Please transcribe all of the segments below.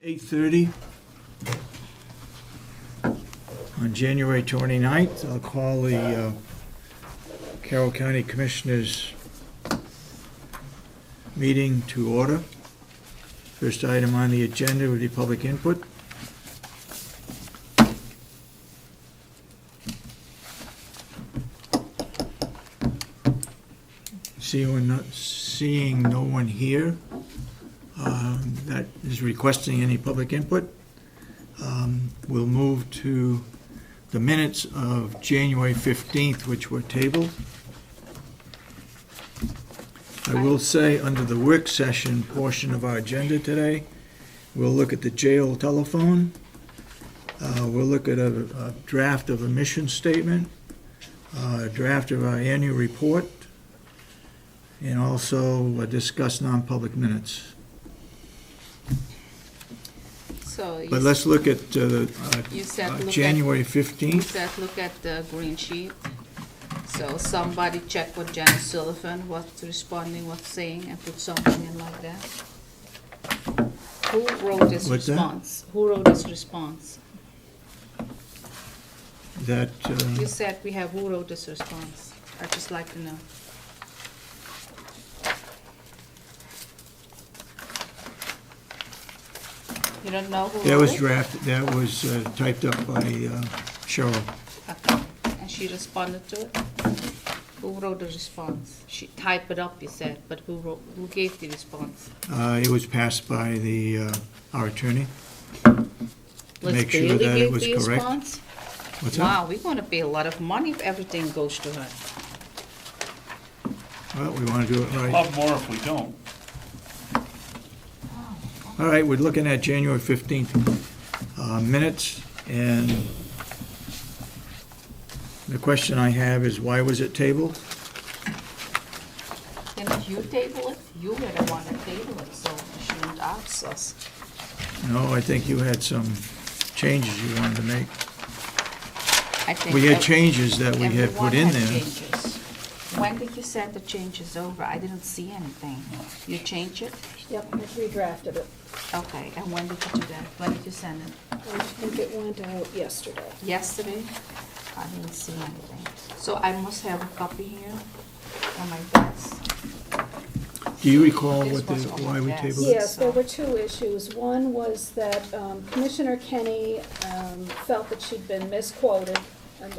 8:30 on January 29th. I'll call the Carroll County Commissioners meeting to order. First item on the agenda would be public input. Seeing no one here that is requesting any public input, we'll move to the minutes of January 15th, which were tabled. I will say, under the work session portion of our agenda today, we'll look at the jail telephone, we'll look at a draft of a mission statement, a draft of our annual report, and also discuss non-public minutes. But let's look at January 15th. You said look at the green sheet. So somebody check with Janice Sullivan, what's responding, what's saying, and put something in like that. Who wrote this What's that? response? Who wrote this response? That, You said we have who wrote this response. I'd just like to know. You don't know who that wrote was it? drafted, that was typed up by Cheryl. Okay. And she responded to it? Who wrote the response? She typed it up, you said, but who gave the response? It was passed by our attorney. Liz Make sure Bailey that it gave was the correct. response? What's that? Wow, we're gonna pay a lot of money if everything goes to her. Well, we want to do it A right. lot more if we don't. All right, we're looking at January 15th minutes, and the question I have is, why was it tabled? Then if you table it, you were the one that tabled it, so you shouldn't ask us. No, I think you had some changes you wanted to make. I think We had changes that we had everyone put in had there. changes. When did you send the changes over? I didn't see anything. You changed it? Yep, I redrafted it. Okay, and when did you do that? When did you send it? I think it went out yesterday. Yesterday? I didn't see anything. So I must have a copy here on my desk. Do you recall This what was on why we my tabled desk. it? Yes, there were two issues. One was that Commissioner Kenney felt that she'd been misquoted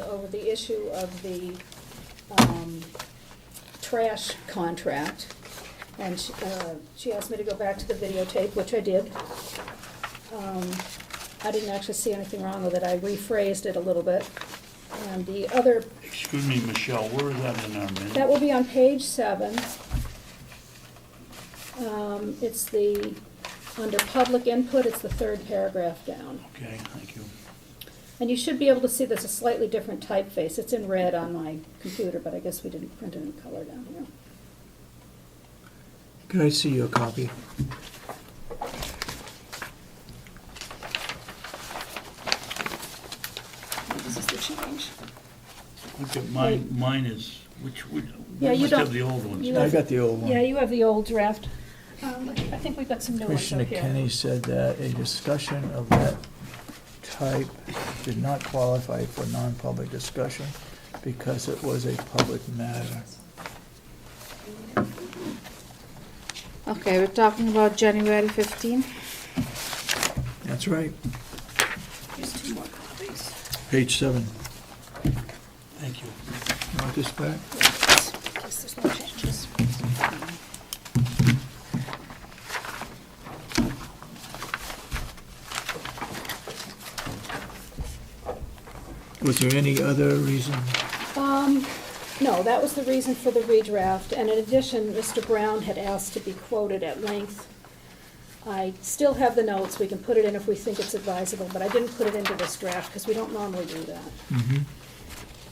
over the issue of the trash contract. And she asked me to go back to the videotape, which I did. I didn't actually see anything wrong with it. I rephrased it a little bit. And the other, Excuse me, Michelle, where is that in our minute? that will be on page 7. It's under public input, it's the third paragraph down. Okay, thank you. And you should be able to see there's a slightly different typeface. It's in red on my computer, but I guess we didn't print it in color down here. Can I see your copy? This is the change. Look at mine is, which, Yeah, we you must don't- have the old ones. you I got the old one. Yeah, you have the old draft. I think we've got some new ones Commissioner up here. Kenney said that a discussion of that type did not qualify for non-public discussion because it was a public matter. Okay, we're talking about January 15th. That's right, Here's 2 more copies. page 7. Thank you. You want this back? In case there's no changes. Was there any other reason? No, that was the reason for the redraft, and in addition, Mr. Brown had asked to be quoted at length. I still have the notes, we can put it in if we think it's advisable, but I didn't put it into this draft, because we don't normally do that.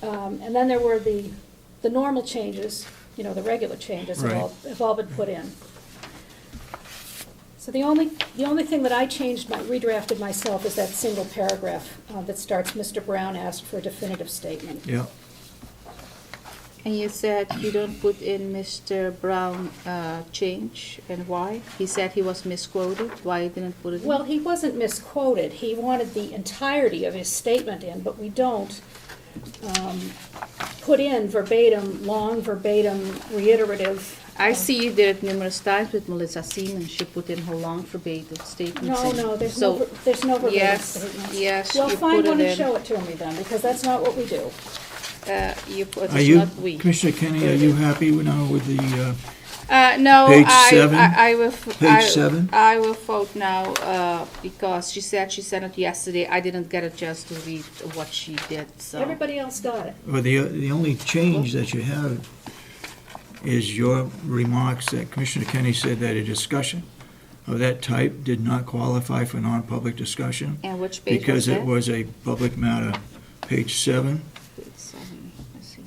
And then there were the normal changes, the regular changes have all been put in. So the only thing that I changed, redrafted myself, is that single paragraph that starts, Mr. Brown asked for a definitive statement. Yeah. And you said you don't put in Mr. Brown change, and why? He said he was misquoted, why you didn't put it in? Well, he wasn't misquoted. He wanted the entirety of his statement in, but we don't put in verbatim, long verbatim, reiterative. I see you did it numerous times with Melissa Seaman, she put in her long verbatim statements No, in. no, there's So, no verbatim yes, statements. yes, Well, you find put one it and in. show it to me then, because that's not what we do. You put, Are it's you, not we. Commissioner Kenney, are you happy now with the, No, Page 7? I will. Page 7? I will vote now, because she said she sent it yesterday, I didn't get a chance to read what she did, so. Everybody else got it. well, the only change that you have is your remarks that Commissioner Kenney said that a discussion of that type did not qualify for non-public discussion And which page was because that? it was a public matter. Page 7, Page 7, let's see.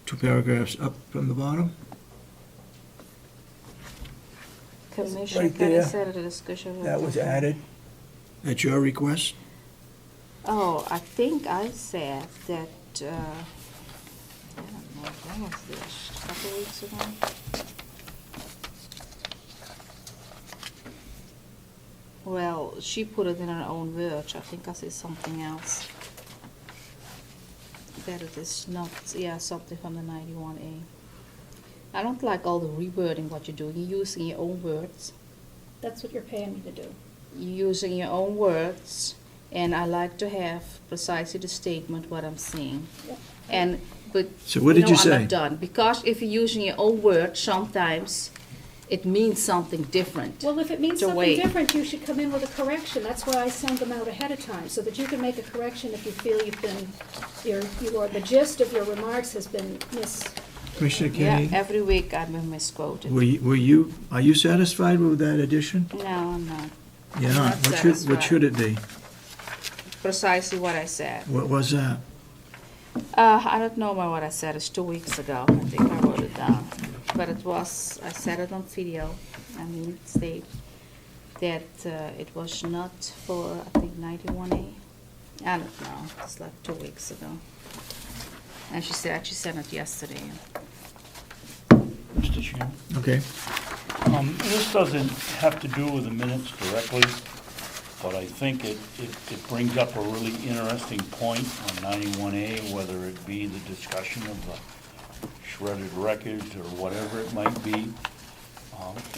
2 paragraphs up from the bottom. Commissioner Right Kennedy there. said at a discussion. That was added. That's your request? Oh, I think I said that, I don't know, when was this, a couple weeks ago? Well, she put it in her own words, I think I said something else. That it is not, yeah, something from the 91A. I don't like all the rewording what you're doing, you're using your own words. That's what you're paying me to do. You're using your own words, and I like to have precisely the statement what I'm saying. Yep. And, but, So what did you I'm say? not done, because if you're using your own words, sometimes it means something different. Well, if it means So something wait. different, you should come in with a correction. That's why I send them out ahead of time, so that you can make a correction if you feel you've been, the gist of your remarks has been Commissioner Yeah, Kenney, every week I've been misquoted. were you, are you satisfied with that addition? No, I'm not. You're I'm not. not What satisfied. should it be? Precisely what I said. What was that? I don't know about what I said, it's 2 weeks ago, I think I wrote it down. But it was, I said it on video, I mean, state that it was not for, I think, 91A. I don't know, it's like 2 weeks ago. And she said she sent it yesterday. Mr. Chairman. Okay. This doesn't have to do with the minutes directly, but I think it brings up a really interesting point on 91A, whether it be the discussion of the shredded records or whatever it might be.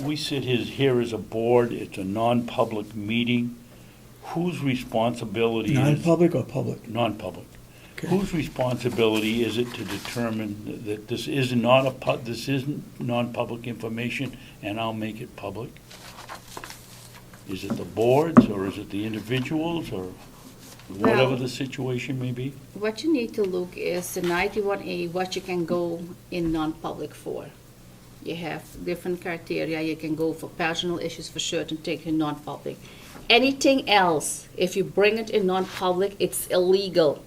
We sit here as a board, it's a non-public meeting. Whose responsibility is? Non-public or public? Non-public. Okay. Whose responsibility is it to determine that this is not this isn't non-public information, and I'll make it public? Is it the boards, or is it the individuals, or whatever Well- the situation may be? What you need to look is the 91A, what you can go in non-public for. You have different criteria, you can go for personal issues for certain, take in non-public. Anything else, if you bring it in non-public, it's illegal.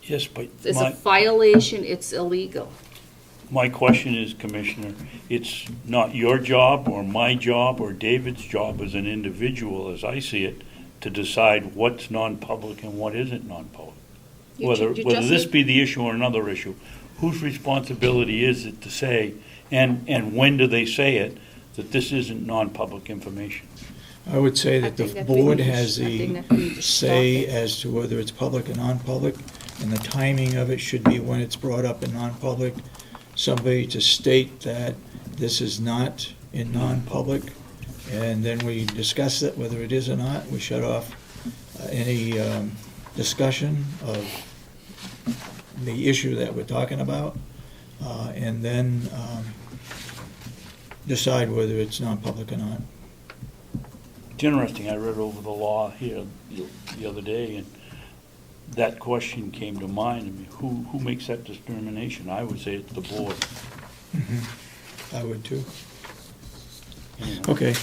Yes, but It's a violation, it's illegal. my question is, Commissioner, it's not your job, or my job, or David's job as an individual, as I see it, to decide what's non-public and what isn't non-public. You Whether ju- you just this need- be the issue or another issue, whose responsibility is it to say, and when do they say it, that this isn't non-public information? I would say I that the think that we board need to- has I think the that we need to stop say it. as to whether it's public or non-public, and the timing of it should be when it's brought up in non-public. Somebody to state that this is not in non-public, and then we discuss it, whether it is or not. We shut off any discussion of the issue that we're talking about, and then decide whether it's non-public or not. It's interesting, I read over the law here the other day, and that question came to mind. I mean, who makes that determination? I would say it's the board. I would too. Anyway. Okay.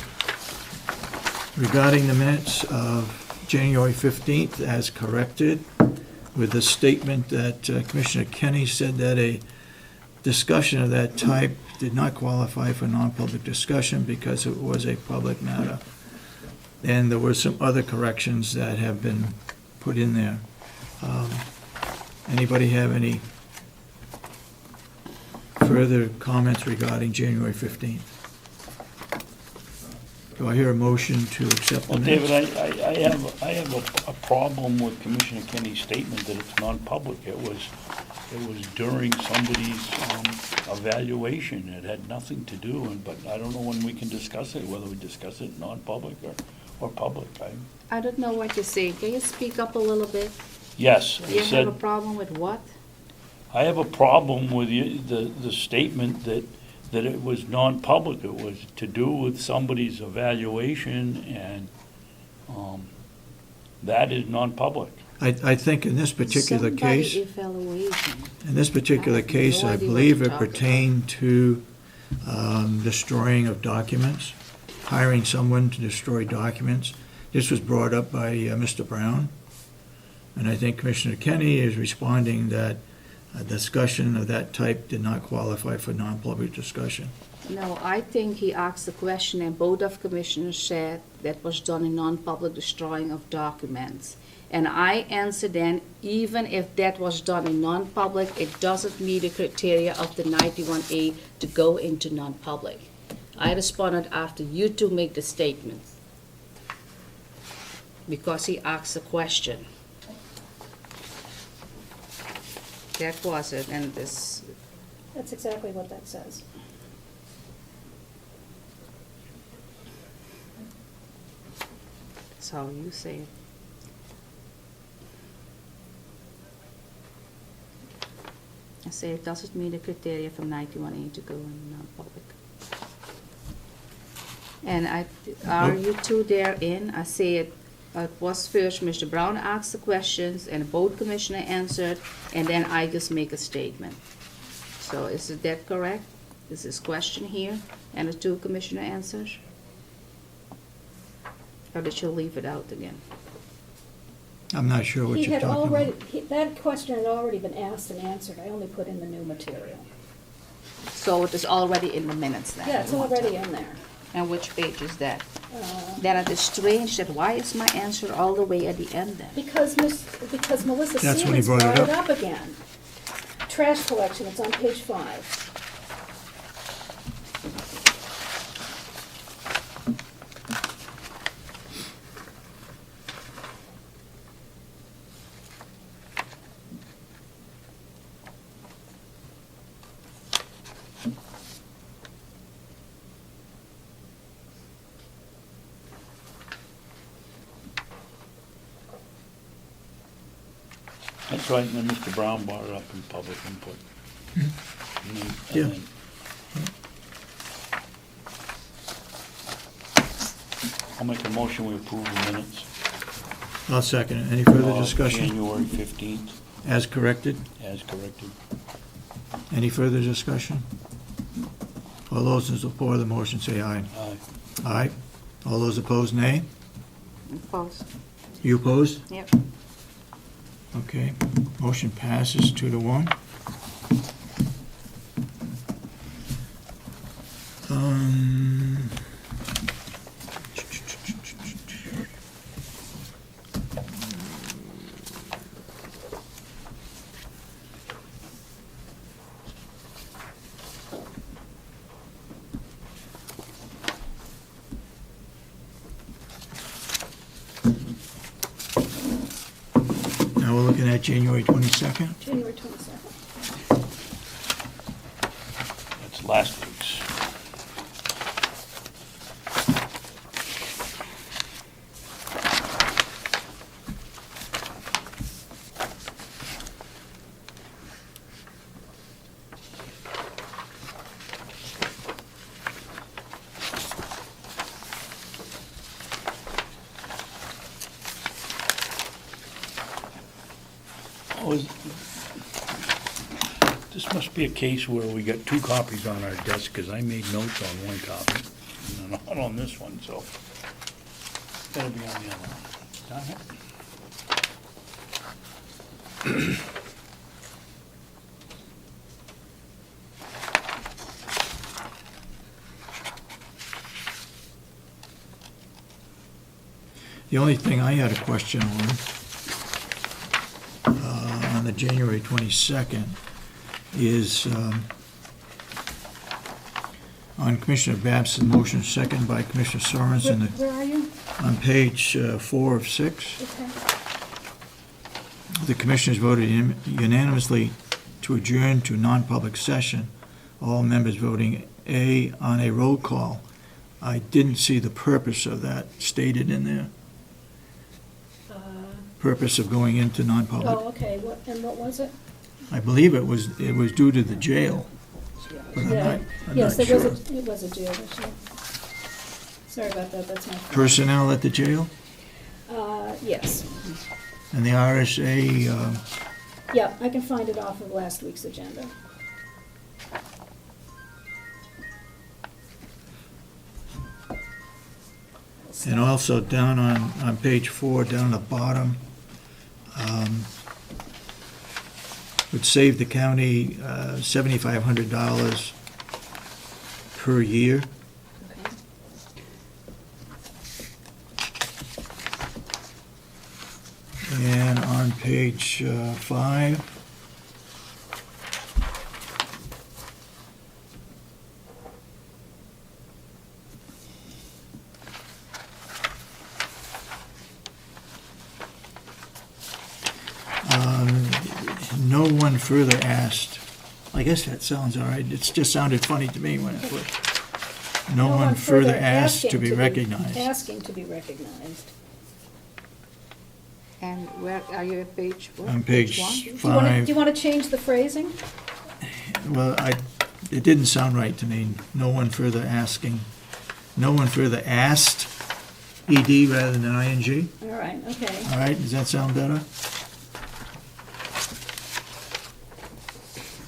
Regarding the minutes of January 15th as corrected, with the statement that Commissioner Kenney said that a discussion of that type did not qualify for non-public discussion because it was a public matter. And there were some other corrections that have been put in there. Anybody have any further comments regarding January 15th? Do I hear a motion to accept the Well, minutes? David, I have a problem with Commissioner Kenney's statement that it's non-public. It was during somebody's evaluation. It had nothing to do, but I don't know when we can discuss it, whether we discuss it non-public or public. I don't know what you're saying. Can you speak up a little bit? Yes, Do I you have a said, problem with what? I have a problem with the statement that it was non-public. It was to do with somebody's evaluation, and that is non-public. I think in this particular case, Evaluation. in this particular I have no case, I idea what believe you're it talking pertained to destroying of documents, hiring someone to destroy documents. This was brought up by Mr. Brown, and I think Commissioner Kenney is responding that a discussion of that type did not qualify for non-public discussion. No, I think he asked the question, and both of commissioners said that was done in non-public destroying of documents. And I answered then, even if that was done in non-public, it doesn't meet the criteria of the 91A to go into non-public. I responded after you two make the statement, because he asked the question. That was it, and this, That's exactly what that says. so you say it. I say it doesn't meet the criteria from 91A to go in non-public. And are you two therein? I say it was first Mr. Brown asked the questions and both commissioner answered, and then I just make a statement. So is that correct? Is this question here and the two commissioner answers? Or did you leave it out again? I'm not sure what He you're had talking already, about. that question had already been asked and answered. I only put in the new material. So it is already in the minutes then? Yeah, it's already in there. And which page is that? Then it is strange that why is my answer all the way at the end then? Because Melissa That's when he Siemens brought it brought it up. up again. Trash collection, it's on page 5. That's right, and then Mr. Brown brought it up in public input. And then- Yeah. and then- I'll make a motion, we approve the minutes. I'll second it. Any further of discussion? January 15th, As corrected? as corrected. Any further discussion? All those in support of the motion say aye. Aye. Aye. All those opposed, nay. Opposed? You opposed? Yep. Okay. Motion passes 2-1. Now we're looking at January 22nd. January 22nd. That's last week's. Oh, this must be a case where we got two copies on our desk, because I made notes on one copy, and not on this one, so. Gotta be on the other one. Darn it. The only thing I had a question on the January 22nd, is On Commissioner Babson, motion second by Commissioner Sorensen Where are you? on page 4 of 6. Okay. The commissioners voted unanimously to adjourn to non-public session, all members voting A on a roll call. I didn't see the purpose of that stated in there, purpose of going into non-public. Oh, okay, what was it? I believe it was due to the jail, but I'm Yes, not it was sure. it was a jail issue. Sorry about that, that's my fault. Personnel at the jail Yes. and the RSA, Yeah, I can find it off of last week's agenda. and also down on page 4, down at the bottom, would save the county $7,500 per year. Okay. And on page 5, no one further asked. I guess that sounds all right. It's just sounded funny to me when it was. No one further asked to be recognized. Asking to be recognized. And where, are you at page what? On page one? Do you want to, 5. do you want to change the phrasing? Well, it didn't sound right to me. No one further asking. No one further asked, ED rather than ING. All right, okay. All right, does that sound better?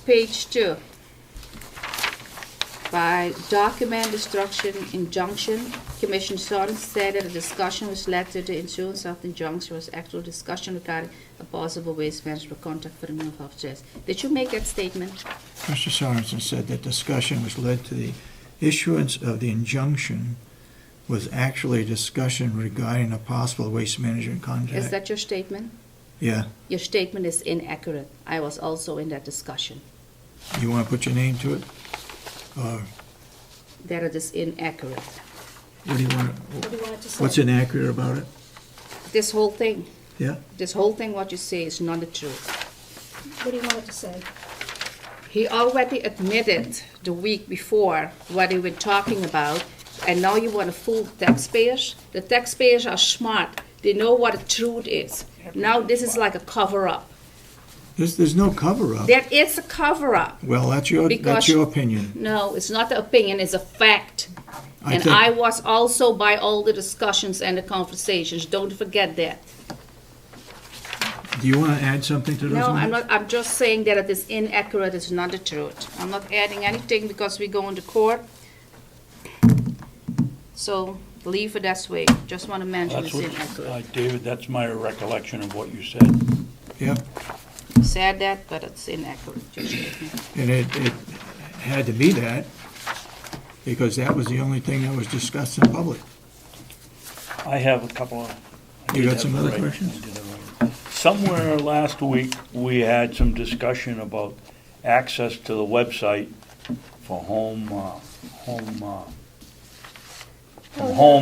Page 2. By document destruction injunction, Commissioner Sorensen said that a discussion was led to the issuance of the injunction was actual discussion regarding a possible waste management contract for the new officers. Did you make that statement? Mr. Sorensen said that discussion was led to the issuance of the injunction was actually a discussion regarding a possible waste management Is contract. that your statement? Yeah. Your statement is inaccurate. I was also in that discussion. You want to put your name to it? Or That it is inaccurate. what do you want What to, do you want it to say? what's inaccurate about it? This whole thing, Yeah? what you say is not the truth. What do you want it to say? He already admitted the week before what he was talking about, and now you want to fool taxpayers? The taxpayers are smart. They know what the truth is. Now this is like a cover-up. There's no cover-up. There is a cover-up. Well, that's your Because- opinion. No, it's not the opinion, it's a fact. I And think- I was also by all the discussions and the conversations. Don't forget that. Do you want to add something to those No, minutes? I'm not, I'm just saying that it is inaccurate, it's not the truth. I'm not adding anything because we go into court. So leave it that way. Just want to mention That's it's what, inaccurate. David, that's my recollection of what you said. Yeah, Said that, but it's inaccurate. Just and it had to be that because that was the only thing that was discussed in public. I have a couple of. I You did got have some it other right. questions? I did have it right. Somewhere last week, we had some discussion about access to the website for home Oh,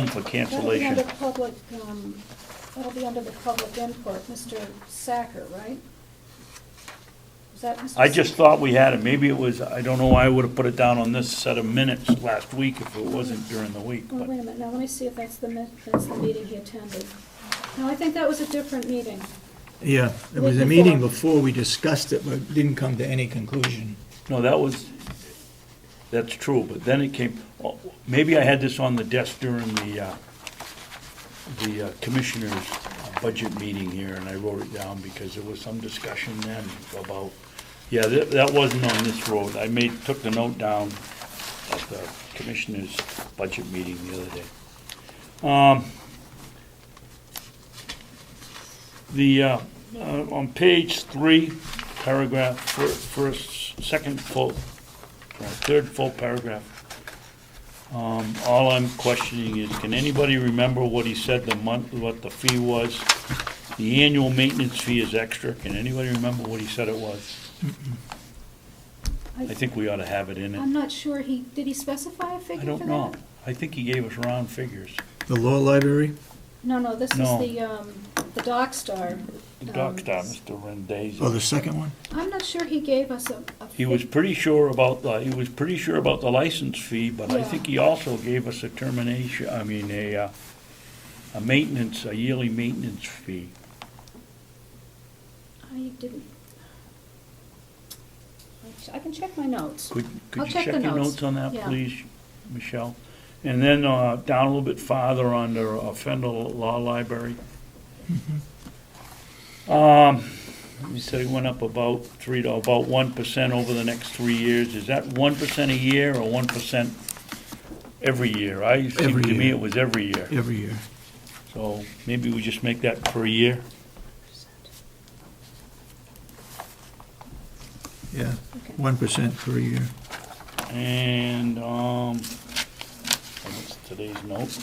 for That'll be cancellation. under public, that'll be under the public input, Mr. Sacker, right? Is that Mr.? I just thought we had it, maybe it was, I don't know why I would have put it down on this set of minutes last week if it wasn't during the week, Oh, but wait a minute, now let me see if that's the meeting he attended. No, I think that was a different meeting. Yeah, it was a meeting before we discussed it, but didn't come to any conclusion. no, that's true, but then it came, oh, maybe I had this on the desk during the commissioners' budget meeting here, and I wrote it down because there was some discussion then about, yeah, that wasn't on this road. I took the note down at the commissioners' budget meeting the other day. On page 3, paragraph, third full paragraph. All I'm questioning is, can anybody remember what he said what the fee was? The annual maintenance fee is extra. Can anybody remember what he said it was? I think we ought to have it in I'm it. not sure did he specify a I figure for don't that? know. I think he gave us round figures. The law library? No, this is No. the Doc Star. The Doc Star, Mr. Rendez. Oh, the second one? I'm not sure he gave us a. He was pretty sure about the license fee, but I Yeah. think he also gave us a termination, a maintenance, a yearly maintenance fee. I didn't. I can check my notes. Could I'll you check check the your notes. notes on that, Yeah. please, Michelle? And then, down a little bit farther under Fendel Law Library. You said it went up about 1% over the next 3 years. Is that 1% a year or 1% every year? Every To me, year. it was every year. Every year. So maybe we just make that per year? Yeah, Okay. 1% per year. And, that's today's note.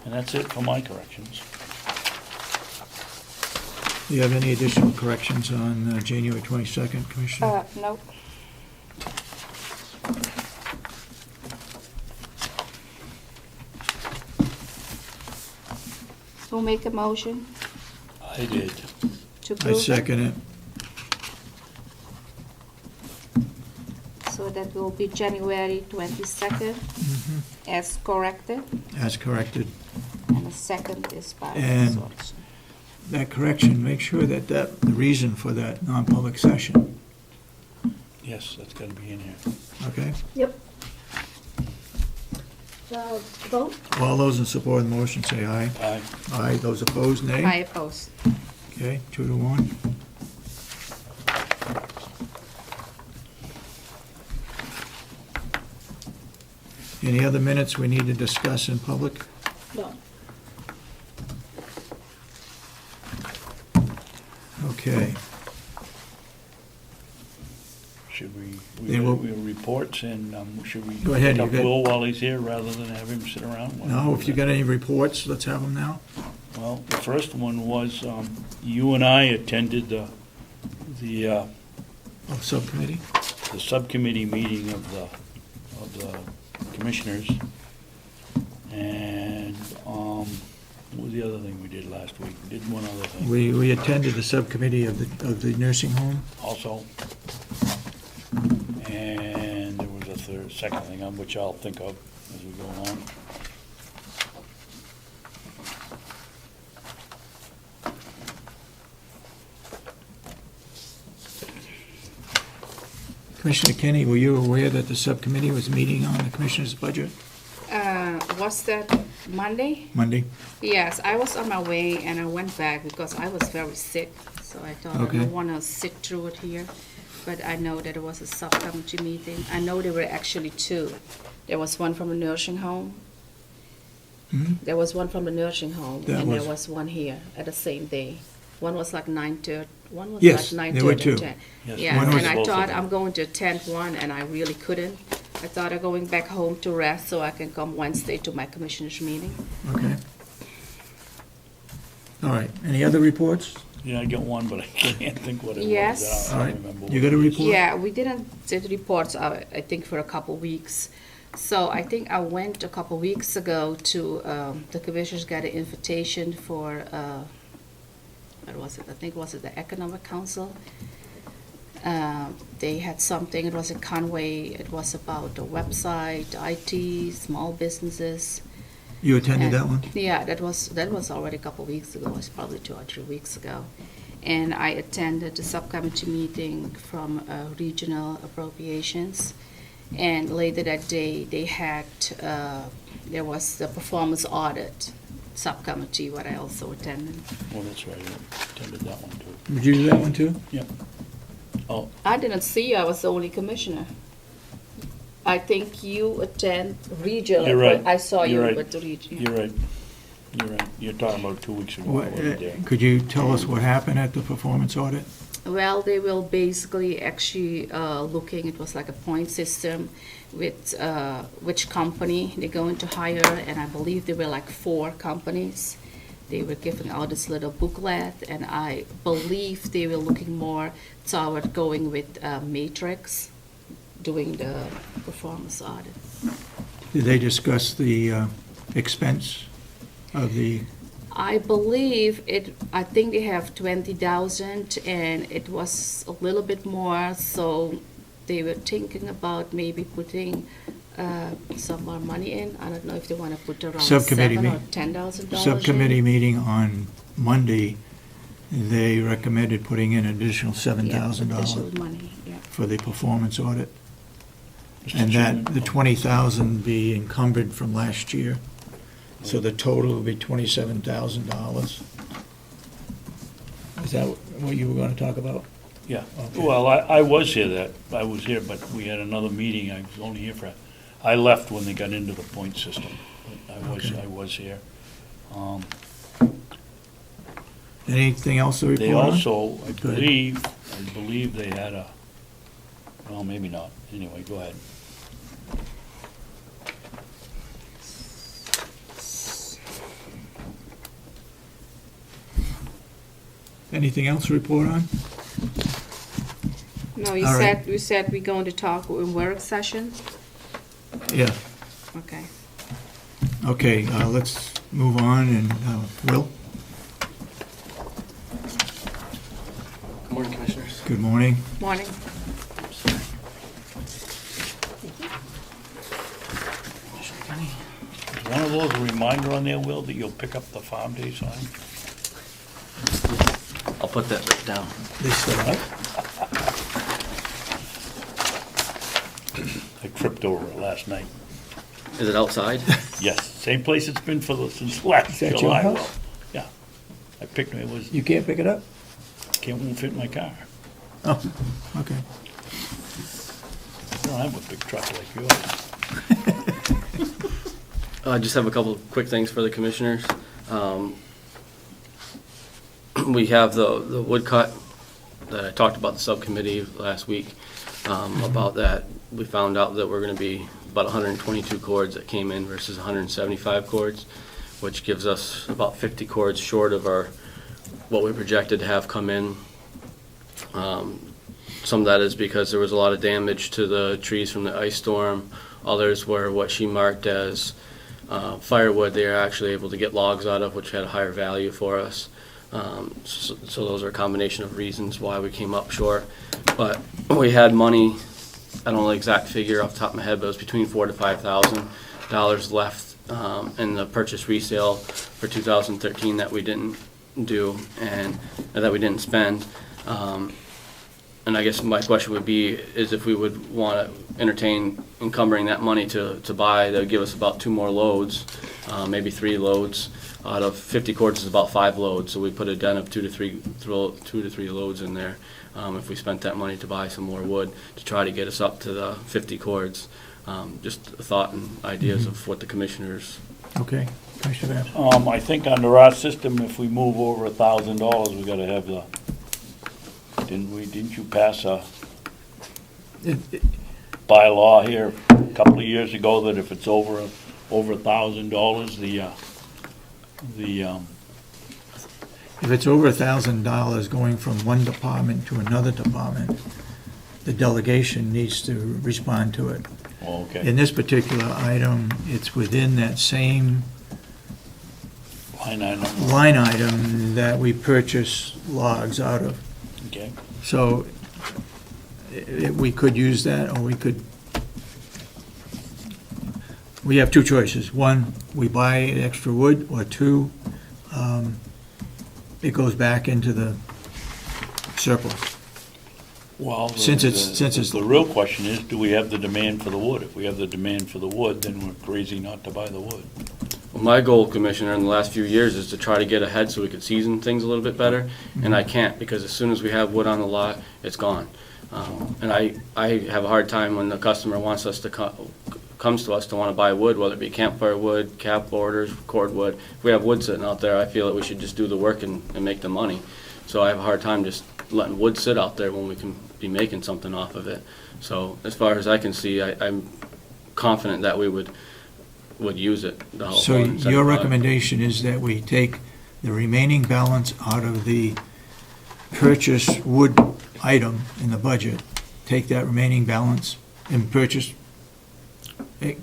And that's it for my corrections. Do you have any additional corrections on January 22nd, Commissioner? No. Who make a motion I did. to I approve it? second it. So that will be January 22nd as corrected, As corrected. and the second is by And- Sorensen. That correction, make sure that the reason for that non-public session, Yes, that's gotta be in here. okay? Yep. Vote? All those in support of the motion say aye. Aye. Aye, those opposed, nay. I oppose. Okay, 2-1. Any other minutes we need to discuss in public? No. Okay. Should we Yeah, well- we reports and, should we? Go ahead, pick up you got- Will while he's here rather than have him sit around? No, if you got any reports, let's have them now. Well, the first one was, you and I attended the Oh, subcommittee? subcommittee meeting of the commissioners. And, what was the other thing we did last week? We did one other thing We attended the subcommittee of the nursing home. also. And there was a second thing, which I'll think of as we go along. Commissioner Kenney, were you aware that the subcommittee was meeting on the commissioner's budget Was that Monday? Monday? Yes, I was on my way and I went back because I was very sick, so I thought I Okay. don't want to sit through it here. But I know that it was a subcommittee meeting. I know there were actually two. There was one from a nursing home. Mhm. There was one from a nursing home, That and there was- was one here at the same day. One was like 9:30, one was Yes, like there were 9:30 and two. 10. Yes, Yeah, one was- and I both of thought them. I'm going to attend one, and I really couldn't. I thought of going back home to rest so I can come Wednesday to my commissioners' meeting. Okay. All right, any other reports? Yeah, I got one, but I can't think what it was. Yes. I All don't right, remember you what got a it was. report? Yeah, we didn't did reports, I think, for a couple weeks. So I think I went a couple weeks ago to, the commissioners got an invitation for, what was it? I think, was it the Economic Council? They had something, it was in Conway, it was about the website, IT, small businesses. You attended And- that one? Yeah, that was already a couple weeks ago, it was probably 2 or 3 weeks ago. And I attended the subcommittee meeting from Regional Appropriations. And later that day, they had, there was the performance audit subcommittee, what I also attended. Well, that's right, I attended that one too. Did you do that one too? Yep. Oh, I didn't see you, I was the only commissioner. I think you attend regional. You're right. I saw you You're right. with the region. you're right. You're right. You're talking about 2 weeks ago. I wasn't there. Could you tell us what happened at the performance audit? Well, they will basically actually looking, it was like a point system with which company they're going to hire, and I believe there were like 4 companies. They were giving out this little booklet, and I believe they were looking more toward going with Matrix doing the performance audit. Did they discuss the expense of the, I believe I think they have 20,000 and it was a little bit more, so they were thinking about maybe putting some more money in. I don't know if they want to put around Subcommittee $7,000 or meet- $10,000. subcommittee meeting on Monday? They recommended putting in additional Yeah, $7,000 additional money, yeah. for the performance audit. Mr. And Chairman? that, the 20,000 be encumbered from last year. So the total will be $27,000. Is that what you were going to talk about? Yeah, Okay. well, I was here but we had another meeting, I was only here for, I left when they got into the point system. But Okay. I was here. Anything else to report They on? also, I Go ahead. believe they had well, maybe not, anyway, go ahead. Anything else to report on? No, All right. you said we're going to talk in work session? Yeah, Okay. okay, let's move on, and Will, Good morning, Commissioners. good morning. Morning. Is one of those a reminder on there, Will, that you'll pick up the farm day sign? I'll put that right down. They still up? I tripped over it last night. Is it outside? Yes, same place it's been since last Is that your July. house? Will. Yeah. I picked it, You can't pick it up? won't fit in my car. Oh, okay. I don't have a big truck like yours. I just have a couple of quick things for the Commissioners. We have the woodcut that I talked about the subcommittee last week, about that. We found out that we're gonna be about 122 cords that came in versus 175 cords, which gives us about 50 cords short of what we projected to have come in. Some of that is because there was a lot of damage to the trees from the ice storm. Others were what she marked as firewood. They are actually able to get logs out of, which had a higher value for us. So those are a combination of reasons why we came up short. But we had money, I don't know the exact figure off the top of my head, but it was between $4,000 to $5,000 left in the purchase resale for 2013 that we didn't do and that we didn't spend. And I guess my question would be is if we would want to entertain encumbering that money to buy, that would give us about 2 more loads, maybe 3 loads. Out of 50 cords is about 5 loads, so we put a den of 2 to 3 loads in there. If we spent that money to buy some more wood to try to get us up to the 50 cords. Just a thought and ideas of what the Commissioners. Okay, Commissioner Babson. I think under our system, if we move over $1,000, we gotta have didn't you pass a bylaw here a couple of years ago that if it's over $1,000, If it's over $1,000 going from one department to another department, the delegation needs to respond to it. oh, okay, In this particular item, it's within that same line item, line item that we purchase logs out of. okay. So we could use that, or we have 2 choices. 1, we buy extra wood, or 2, it goes back into the surplus. Well, Since it's- the real question is, do we have the demand for the wood? If we have the demand for the wood, then we're crazy not to buy the wood. My goal, Commissioner, in the last few years is to try to get ahead so we could season things a little bit better, and I can't because as soon as we have wood on the lot, it's gone. And I have a hard time when the customer wants us to comes to us to want to buy wood, whether it be campfire wood, cap borders, cordwood. If we have wood sitting out there, I feel that we should just do the work and make the money. So I have a hard time just letting wood sit out there when we can be making something off of it. So as far as I can see, I'm confident that we would use it. the whole So your 175. recommendation is that we take the remaining balance out of the purchase wood item in the budget, take that remaining balance and purchase,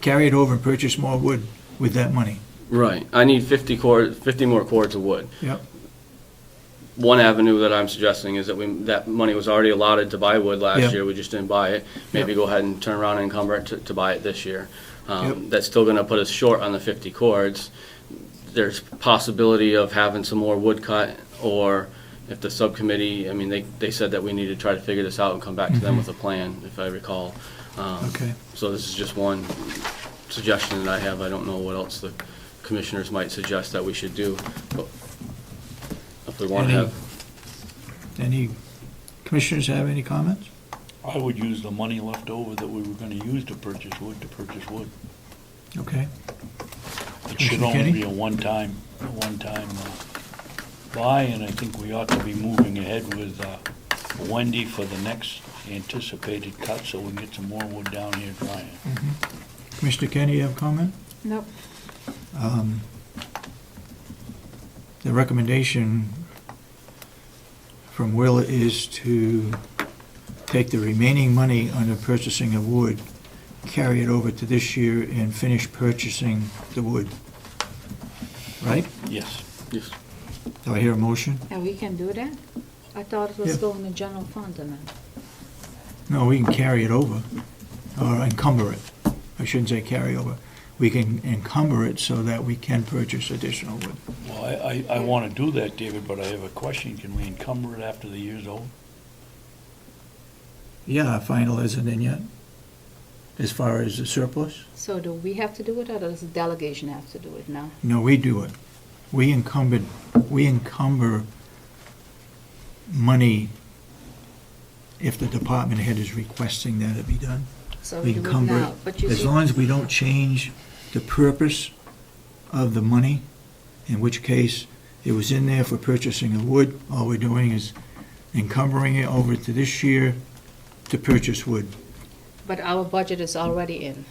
carry it over and purchase more wood with that money. Right, I need 50 more cords of wood. Yep. One avenue that I'm suggesting is that that money was already allotted to buy wood last Yep. year, we just didn't buy it. Maybe Yep. go ahead and turn around and encumber it to buy it this year. Yep. That's still gonna put us short on the 50 cords. There's possibility of having some more wood cut, or if the subcommittee, I mean, they said that we need to try to figure this out and come back to them with a plan, if I recall. Okay. So this is just one suggestion that I have. I don't know what else the commissioners might suggest that we should do. But if we want to have, Any commissioners have any comments? I would use the money left over that we were gonna use to purchase wood. Okay. It should Commissioner only Kenney? be a one-time buy, and I think we ought to be moving ahead with Wendy for the next anticipated cut, so we can get some more wood down here drying. Commissioner Kenney, you have a comment? Nope. The recommendation from Will is to take the remaining money under purchasing of wood, carry it over to this year and finish purchasing the wood. Right? Yes. yes. Do I hear a motion? And we can do that? I thought it was Yeah. going to general fund and then. No, we can carry it over, or encumber it. I shouldn't say carry over. We can encumber it so that we can purchase additional wood. Well, I wanna do that, David, but I have a question. Can we encumber it after the year's over? Yeah, final isn't in yet, as far as the surplus. So do we have to do it, or does the delegation have to do it now? No, we do it. We encumber money if the department head is requesting that it be done. So We we do it encumber now, it, but you as see, long as we don't change the purpose of the money, in which case it was in there for purchasing of wood. All we're doing is encumbering it over to this year to purchase wood. but our budget is already in.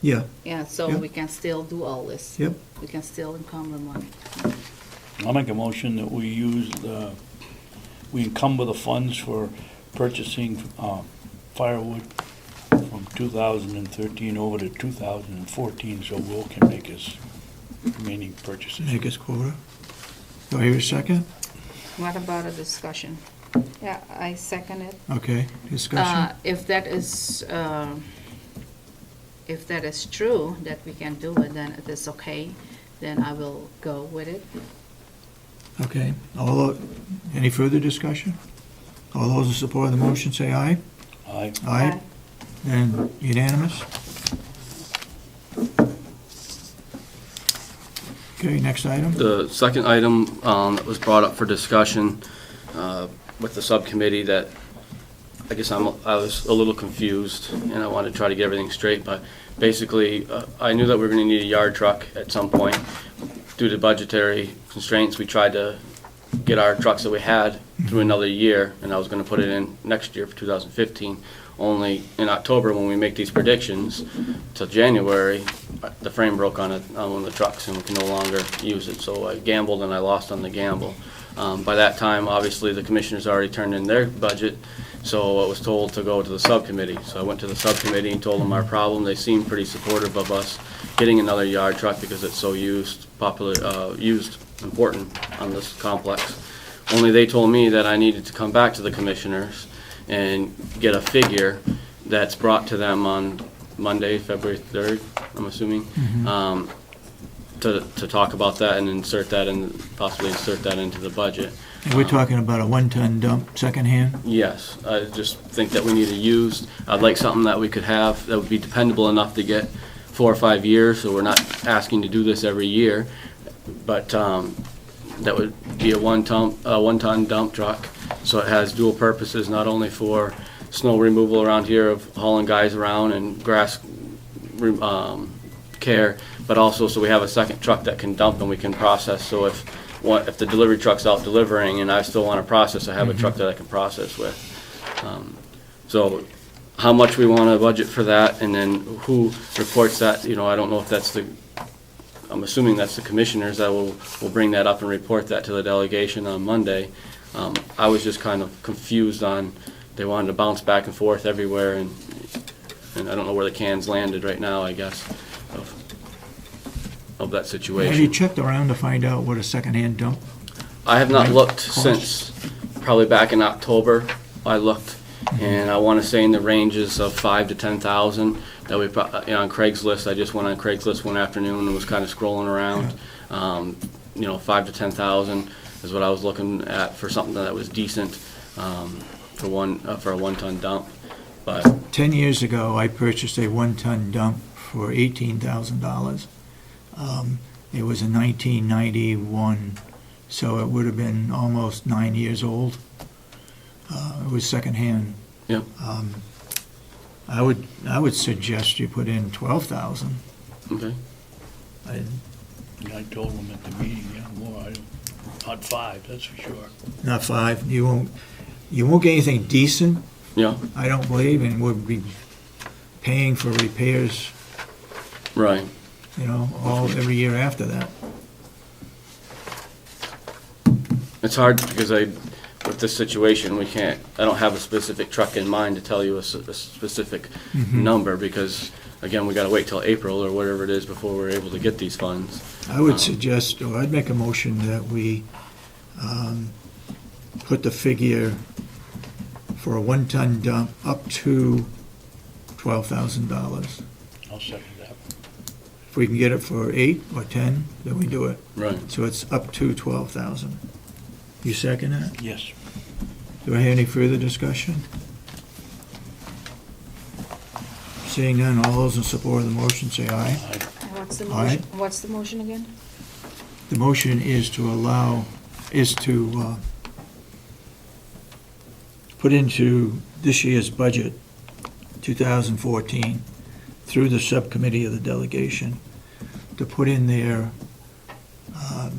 Yeah, Yeah, so Yep. we can still do all this. yep. We can still encumber money. I'll make a motion that we we encumber the funds for purchasing firewood from 2013 over to 2014, so Will can make his remaining purchases. Make us quota. Do I hear a second? What about a discussion? Yeah, I second it. Okay, discussion? If that is true, that we can do it, then it is okay, then I will go with it. Okay, any further discussion? All those in support of the motion say aye. Aye. Aye. And unanimous? Okay, next item? The second item that was brought up for discussion with the subcommittee that I guess I was a little confused and I wanted to try to get everything straight, but basically I knew that we were going to need a yard truck at some point. Due to budgetary constraints, we tried to get our trucks that we had through another year, and I was going to put it in next year for 2015. Only in October, when we make these predictions, till January, the frame broke on one of the trucks and we can no longer use it. So I gambled and I lost on the gamble. By that time, obviously, the commissioners already turned in their budget, so I was told to go to the subcommittee. So I went to the subcommittee and told them our problem. They seemed pretty supportive of us getting another yard truck because it's so important on this complex. Only they told me that I needed to come back to the commissioners and get a figure that's brought to them on Monday, February 3rd, I'm assuming, to talk about that and possibly insert that into the budget. And we're talking about a one-ton dump, secondhand? Yes, I just think that we need a used. I'd like something that we could have that would be dependable enough to get 4 or 5 years, so we're not asking to do this every year. But that would be a one-ton dump truck, so it has dual purposes, not only for snow removal around here of hauling guys around and grass care, but also so we have a second truck that can dump and we can process. So if the delivery truck's out delivering and I still want to process, I have a truck that I can process with. So how much we want to budget for that, and then who reports that, I don't know if that's I'm assuming that's the commissioners that will bring that up and report that to the delegation on Monday. I was just kind of confused on, they wanted to bounce back and forth everywhere, and and I don't know where the cans landed right now, I guess, of that Have you situation. checked around to find out what a secondhand dump? I have not Right. looked Cost? since probably back in October. I looked, and I want to say in the ranges of 5 to 10,000 that we, on Craigslist. I just went on Craigslist one afternoon and was kind of scrolling around. 5 to 10,000 is what I was looking at for something that was decent for a 1-ton dump. But 10 years ago, I purchased a 1-ton dump for $18,000. It was a 1991, so it would have been almost 9 years old. It was secondhand. Yep. I would suggest you put in 12,000. Okay. I told them at the meeting, more, not 5, that's for sure. Not 5. You won't get anything decent, Yeah. I don't believe, and we'll be paying for repairs, Right. every year after that. It's hard because with this situation, I don't have a specific truck in mind to tell you a specific number because, again, we gotta wait till April or whatever it is before we're able to get these funds. I would suggest, or I'd make a motion that we put the figure for a 1-ton dump up to $12,000. I'll second that. If we can get it for 8 or 10, then we do it. Right. So it's up to 12,000. You second that? Yes. Do I have any further discussion? Seeing none, all those in support of the motion say aye. What's the Aye. motion, what's the motion again? The motion is to put into this year's budget, 2014, through the subcommittee of the delegation, to put in there,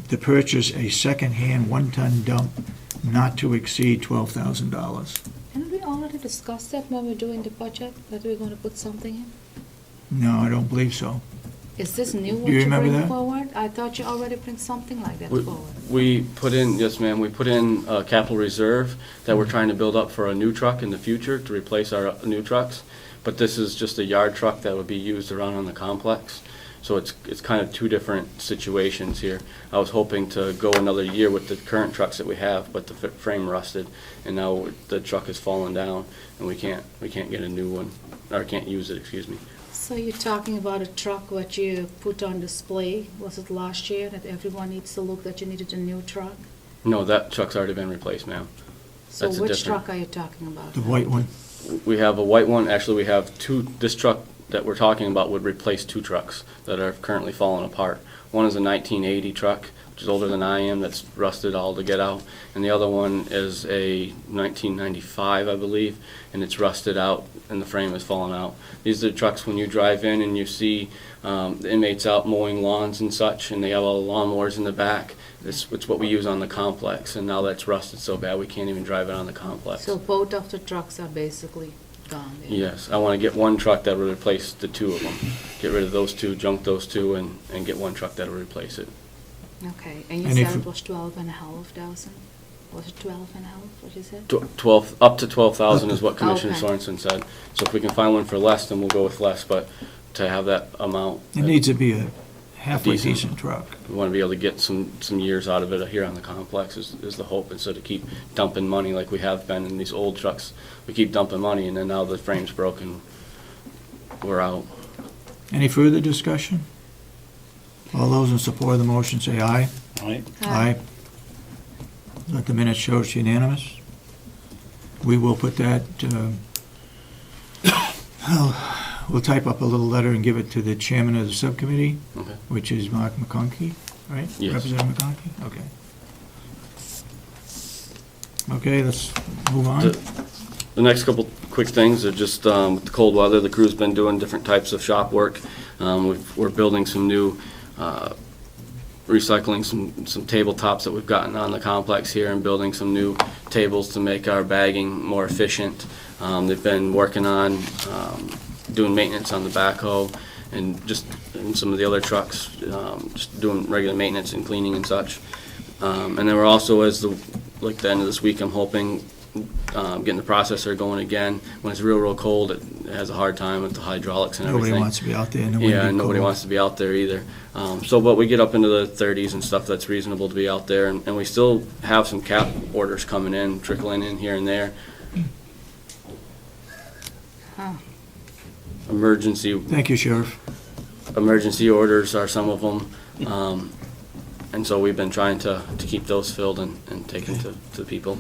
to purchase a second-hand 1-ton dump not to exceed $12,000. Didn't we already discuss that when we were doing the budget, that we're gonna put something in? No, I don't believe so. Is this new Do what you you remember bring that? forward? I thought you already bring something like that forward. We put in, yes ma'am, we put in a capital reserve that we're trying to build up for a new truck in the future to replace our new trucks. But this is just a yard truck that would be used around on the complex. So it's kind of two different situations here. I was hoping to go another year with the current trucks that we have, but the frame rusted, and now the truck has fallen down, and we can't get a new one, or can't use it, excuse me. So you're talking about a truck what you put on display, was it last year, that everyone needs to look that you needed a new truck? No, that truck's already been replaced, ma'am. So That's a which different- truck are you talking about? The white one. We have a white one, actually we have two, this truck that we're talking about would replace two trucks that are currently falling apart. One is a 1980 truck, which is older than I am, that's rusted all to get out, and the other one is a 1995, I believe, and it's rusted out and the frame has fallen out. These are the trucks when you drive in and you see the inmates out mowing lawns and such, and they have all the lawnmowers in the back. It's what we use on the complex, and now that's rusted so bad we can't even drive it on the complex. So both of the trucks are basically gone then? Yes, I want to get one truck that will replace the two of them. Get rid of those two, junk those two, and get one truck that will replace it. Okay, and you And if said you- it was 12,500? Was it 12,500, what you said? 12, up to 12,000 is what Commissioner Okay. Sorensen said. So if we can find one for less, then we'll go with less, but to have that amount, It needs to be a halfway Decent. decent truck. we want to be able to get some years out of it here on the complex is the hope, instead of keep dumping money like we have been in these old trucks. We keep dumping money, and then now the frame's broken, we're out. Any further discussion? All those in support of the motion say aye. All right? Aye. Let the minutes show it's unanimous. We will put that, we'll type up a little letter and give it to the chairman of the subcommittee, Okay. which is Mark McConkey, right? Yes. Representative McConkey, okay. Okay, let's move on. The next couple quick things are just with the cold weather, the crew's been doing different types of shop work. We're building some new, recycling some tabletops that we've gotten on the complex here and building some new tables to make our bagging more efficient. They've been working on doing maintenance on the backhoe and just in some of the other trucks, just doing regular maintenance and cleaning and such. And then we're also, the end of this week, I'm hoping, getting the processor going again. When it's real cold, has a hard time with the hydraulics and everything. Nobody wants to be out there in the wind. Yeah, and nobody wants to be out there either. But we get up into the 30s and stuff, that's reasonable to be out there, and we still have some cap orders coming in, trickling in here and there. Huh. Emergency Sheriff. emergency orders are some of them. And so we've been trying to keep those filled and taken to people.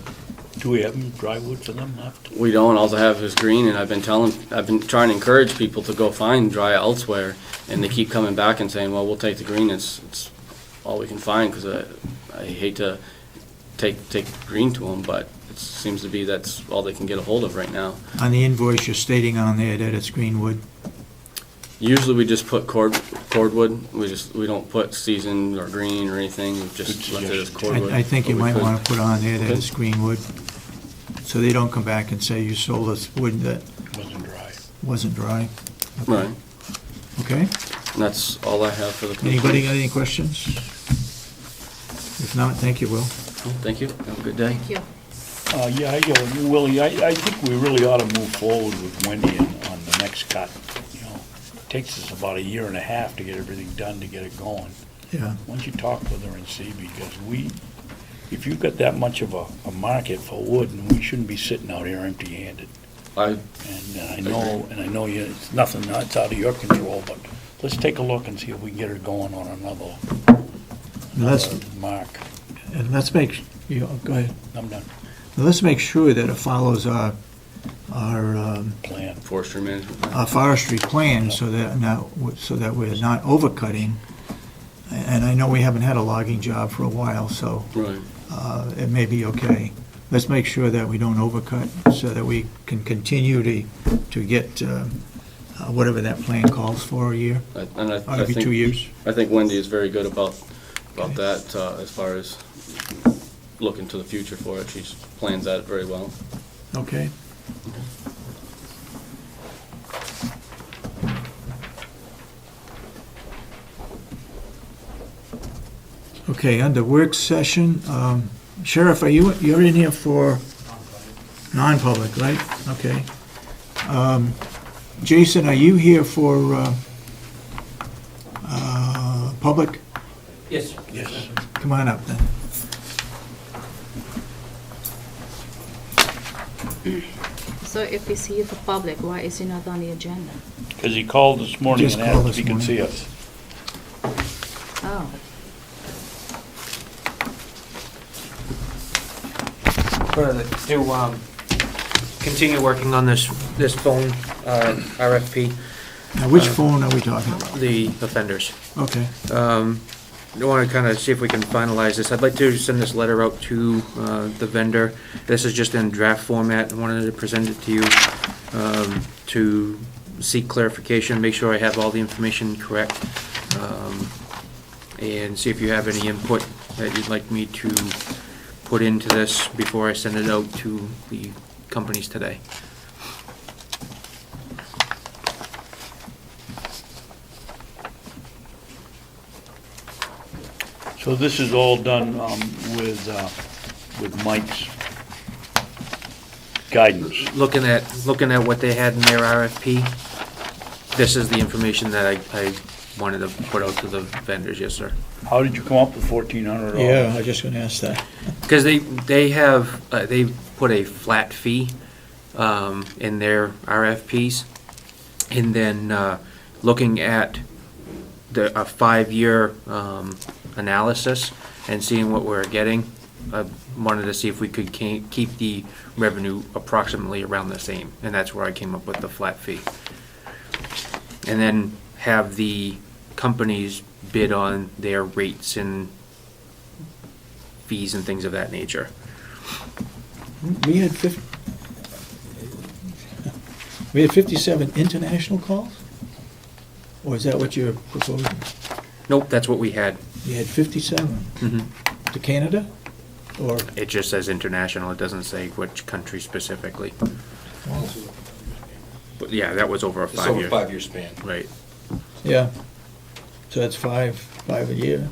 Do we have any dry wood for them left? We don't, all I have is green, and I've been trying to encourage people to go find dry elsewhere, and they keep coming back and saying, well, we'll take the green, it's all we can find, because I hate to take green to them, but it seems to be that's all they can get a hold of right now. On the invoice, you're stating on there that it's green wood. Usually we just put cordwood, we don't put seasoned or green or anything, we just left it as cordwood. I think you but we might could- want to put on there that it's green wood, so they don't come back and say you sold us wood that Wasn't dry. wasn't dry. Right, Okay? and that's all I have for the commission. Anybody got any questions? If not, thank you, Will. Thank you, have a good day. Thank you. Willie, I think we really ought to move forward with Wendy on the next cut. You know, it takes us about a year and a half to get everything done, to get it going. Yeah. Why don't you talk with her and see, because if you've got that much of a market for wood, and we shouldn't be sitting out here empty-handed. I And I know it's nothing, it's out of your control, but let's take a look and see if we can get her going on another mark. And let's make, go ahead. I'm done. Let's make sure that it follows our Plan. forestry management. plan. forestry plan, so that we're not overcutting. And I know we haven't had a logging job for a while, so Right. it may be okay. Let's make sure that we don't overcut, so that we can continue to get whatever that plan calls for a year, And or I every 2 think, years. I think Wendy is very good about Okay. that, as far as looking to the future for it. She plans that very well. Okay. Okay, under work session, Sheriff, you're in here for non-public, right? Okay. Jason, are you here for public? Yes. Yes. Come on up then. So if we see the public, why is he not on the agenda? Because he called this morning Just and called asked if he this could see morning. us. Oh, To continue working on this phone RFP, Now, which phone are we talking about? the offenders. Okay. I want to kind of see if we can finalize this. I'd like to send this letter out to the vendor. This is just in draft format. I wanted to present it to you to seek clarification, make sure I have all the information correct, and see if you have any input that you'd like me to put into this before I send it out to the companies today. So this is all done with Mike's guidance. Looking at what they had in their RFP, this is the information that I wanted to put out to the vendors, yes, sir. How did you come up with $1,400? Yeah, I was just gonna ask that. Because they have, they put a flat fee in their RFPs, and then looking at a 5-year analysis and seeing what we're getting, I wanted to see if we could keep the revenue approximately around the same, and that's where I came up with the flat fee. And then have the companies bid on their rates and fees and things of that nature. We had 57 international calls? Or is that what you're proposing? Nope, that's what we had. You had 57 Mhm. to Canada? Or, It just says international, it doesn't say which country specifically. But yeah, that was over a It's over 5-year. a 5-year span. Right. yeah, so that's five a year.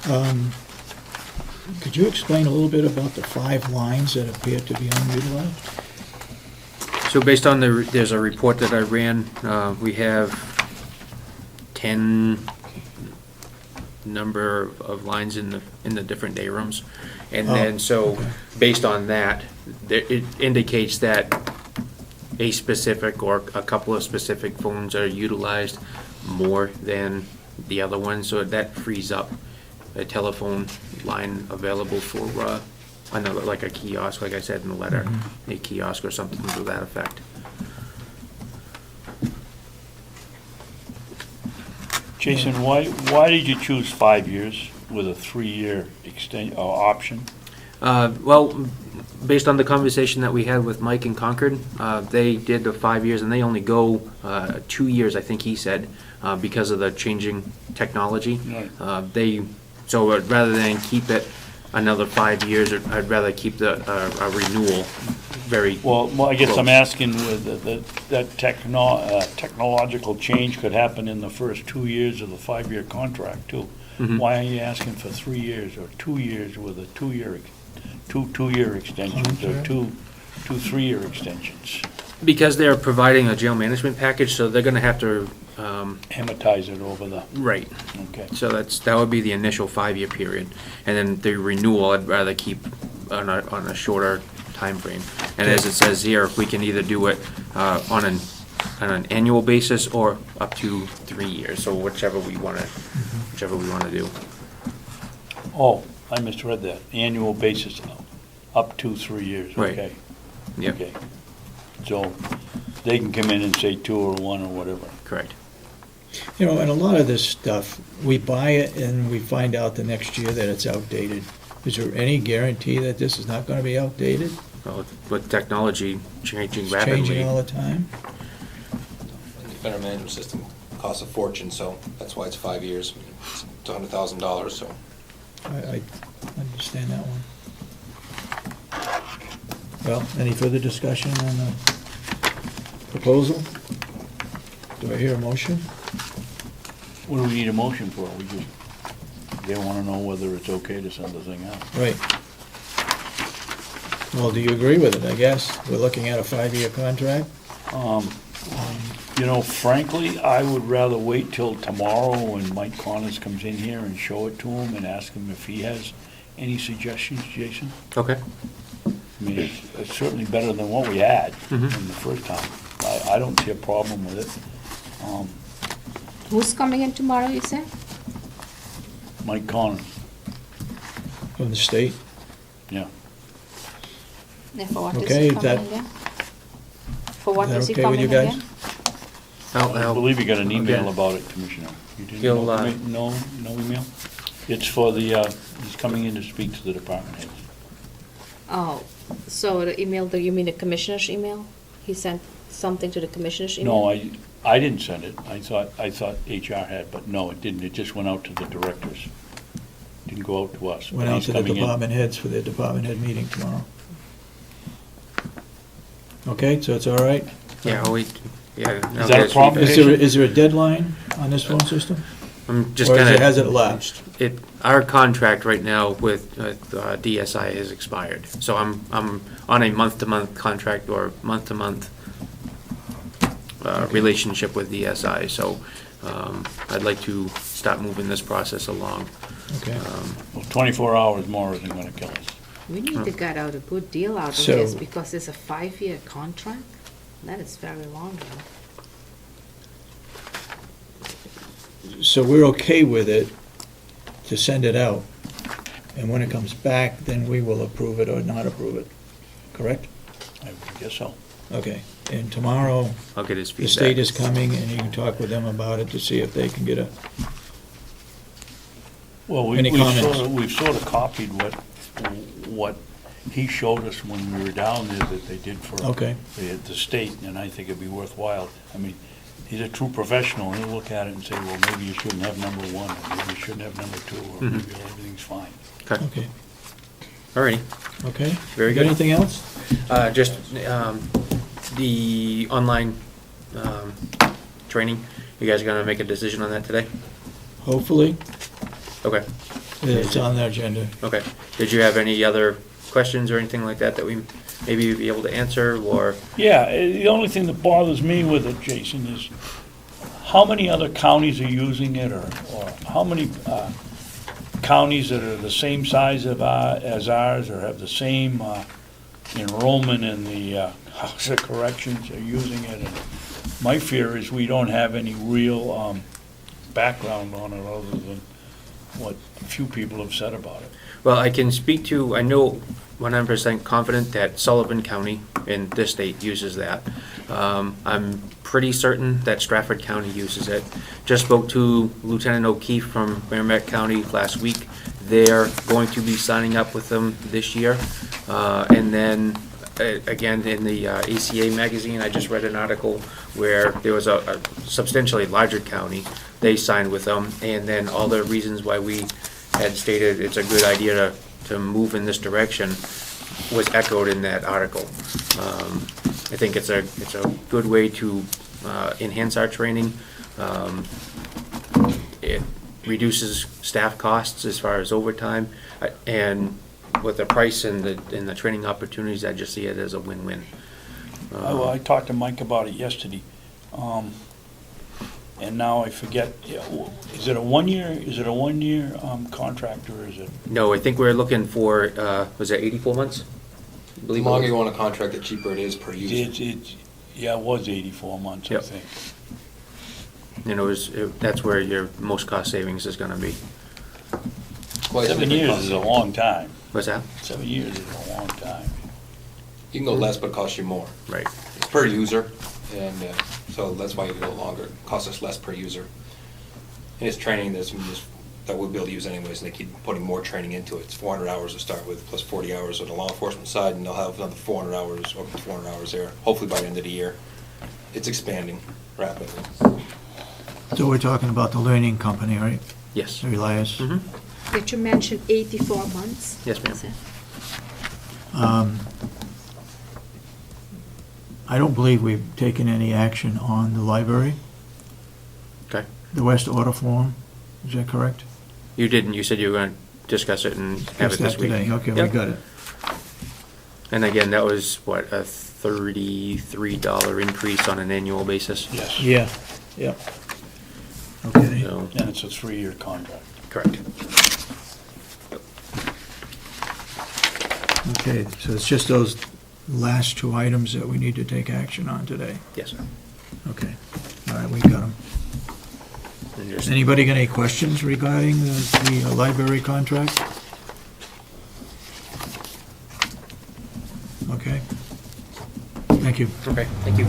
Could you explain a little bit about the 5 lines that appear to be unutilized? So based on there's a report that I ran, we have 10 number of lines in the different day rooms. And then, so, based on that, it indicates that a specific or a couple of specific phones are utilized more than the other ones, so that frees up a telephone line available for another, like a kiosk, like I said in the letter, a kiosk or something to that effect. Jason, why did you choose 5 years with a 3-year option? Well, based on the conversation that we had with Mike in Concord, they did the 5 years, and they only go 2 years, I think he said, because of the changing technology. Right. So rather than keep it another 5 years, I'd rather keep a renewal very Well, I guess close. I'm asking with that technological change could happen in the first 2 years of the 5-year contract too. Mhm. Why are you asking for 3 years or 2 years with a two-year extensions or Contract. two 3-year extensions? Because they're providing a jail management package, so they're gonna have to, Amortize it over the, right. okay. So that would be the initial 5-year period, and then the renewal I'd rather keep on a shorter time frame. And as it says here, we can either do it on an annual basis or up to 3 years. So whichever we want to do. Oh, I misread that. Annual basis up to 3 years, Right. okay. Yep. Okay. So they can come in and say 2 or 1 or whatever. Correct. You know, and a lot of this stuff, we buy it and we find out the next year that it's outdated. Is there any guarantee that this is not gonna be outdated? Well, with technology changing It's rapidly. changing all the time? The better management system costs a fortune, so that's why it's 5 years. It's $100,000, so. I understand that one. Well, any further discussion on the proposal? Do I hear a motion? What do we need a motion for? They want to know whether it's okay to send the thing out. Right. Well, do you agree with it, I guess? We're looking at a 5-year contract? You know, frankly, I would rather wait till tomorrow when Mike Connors comes in here and show it to him and ask him if he has any suggestions, Jason. Okay. I mean, it's certainly better than what we had in the first time. I don't see a problem with it. Who's coming in tomorrow, you said? Mike Connors, From the state? yeah. And for what is Okay, he coming that- again? For what Is that is he okay with coming you guys? again? I believe you got an email Okay. about it, Commissioner. You didn't He'll, know, no email? It's for the, he's coming in to speak to the department heads. Oh, so the email, you mean the commissioner's email? He sent something to the commissioner's email? No, I didn't send it. I thought HR had, but no, it didn't. It just went out to the directors. Didn't go out to us. Went But out he's to the coming in. department heads for their department head meeting tomorrow. Okay, so it's all right? Yeah, I'll wait. Yeah. Is that a problem? Is there a deadline on this phone system? I'm just Or gonna. has it lapsed? Our contract right now with DSI has expired, so I'm on a month-to-month contract or month-to-month relationship with DSI, so I'd like to start moving this process along. Okay. Well, 24 hours more isn't gonna kill us. We need to get out a good deal out of So- this because it's a 5-year contract. That is very long now. So we're okay with it to send it out, and when it comes back, then we will approve it or not approve it, correct? I guess so. Okay, and tomorrow, I'll get his the feedback. state is coming, and you can talk with them about it to see if they can get a, Well, Any comments? we've sort of copied what he showed us when we were down there that they did for okay, the state, and I think it'd be worthwhile. I mean, he's a true professional. He'll look at it and say, well, maybe you shouldn't have number 1, or maybe you shouldn't have number 2, or Mhm. maybe everything's fine. Okay, okay, alrighty, okay. very You got good. anything else? Just the online training, you guys gonna make a decision on that today? Hopefully, Okay, It's on the agenda. Okay. Did you have any other questions or anything like that that we maybe be able to answer, or? Yeah, the only thing that bothers me with it, Jason, is how many other counties are using it, or how many counties that are the same size as ours, or have the same enrollment in the House of Corrections are using it? And my fear is we don't have any real background on it other than what a few people have said about it. Well, I can speak to, I know 100% confident that Sullivan County in this state uses that. I'm pretty certain that Stratford County uses it. Just spoke to Lieutenant O'Keefe from Merrimack County last week. They're going to be signing up with them this year. And then, again, in the ACA magazine, I just read an article where there was a substantially larger county. They signed with them, and then all the reasons why we had stated it's a good idea to move in this direction was echoed in that article. I think it's a good way to enhance our training. It reduces staff costs as far as overtime, and with the price and the training opportunities, I just see it as a win-win. Well, I talked to Mike about it yesterday, and now I forget. Is it a 1 year? Is it a 1 year contract, or is it? No, I think we're looking for was it 84 months? I The believe it longer was. you want a contract, the cheaper it is per user. Yeah, it was 84 months, I Yep. think. And that's where your most cost savings is going to be. Quite a 7 bit years cost. is a long time. What's that? 7 years is a long time. You can go less, but it costs you more. Right. It's per user, and so that's why you go longer. It costs us less per user. And it's training that we'll be able to use anyways, and they keep putting more training into it. It's 400 hours to start with, plus 40 hours on the law enforcement side, and they'll have another 400 hours, or 400 hours there, hopefully by the end of the year. It's expanding rapidly. So we're talking about the learning company, right? Yes. Elias? Mhm. Did you mention 84 months? Yes, ma'am. Is it? I don't believe we've taken any action on the library, Okay. the West Order Form. Is that correct? You didn't. You said you were going to discuss it and have it Fix this that week. today. Okay, we Yep. got it. And again, that was, what, a $33 increase on an annual basis? Yes. Yeah, yep. Okay. So, And it's a 3-year contract. correct. Okay, so it's just those last two items that we need to take action on today. Yes, sir. Okay, all right, we got them. And just- Anybody got any questions regarding the library contract? Okay. Thank you. Okay, thank you.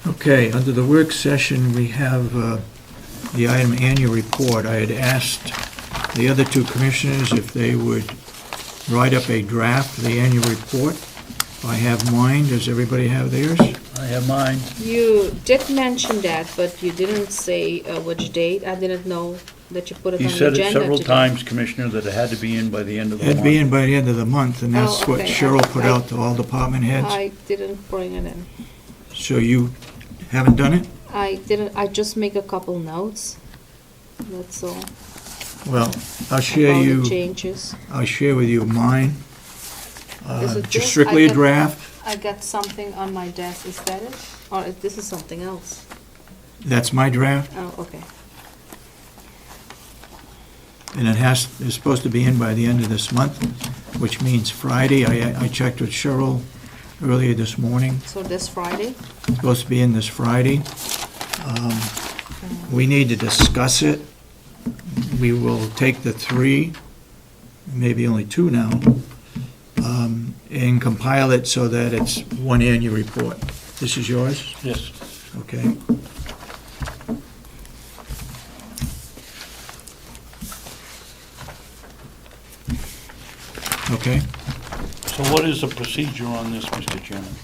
Okay, under the work session, we have the item annual report. I had asked the other two commissioners if they would write up a draft of the annual report. I have mine. Does everybody have theirs? I have mine. You did mention that, but you didn't say which date. I didn't know that you put it on You the said agenda it several today. times, Commissioner, that it had to be in by the end of the month. It'd be in by the end of the month, and that's Oh, what okay. Cheryl put I- out to all department heads. I didn't bring it in. So you haven't done it? I didn't, I just make a couple notes. That's all. Well, I'll share All the you, changes. I'll share with you mine. Is it this? Just strictly I a got- draft. I got something on my desk. Is that it? Or this is something else? That's my draft, Oh, okay. and it's supposed to be in by the end of this month, which means Friday. I checked with Cheryl earlier this morning. So this Friday? It's supposed to be in this Friday. We need to discuss it. We will take the three, maybe only two now, and compile it so that it's one annual report. This is yours? Yes. Okay. Okay. So what is the procedure on this, Mr. Chairman?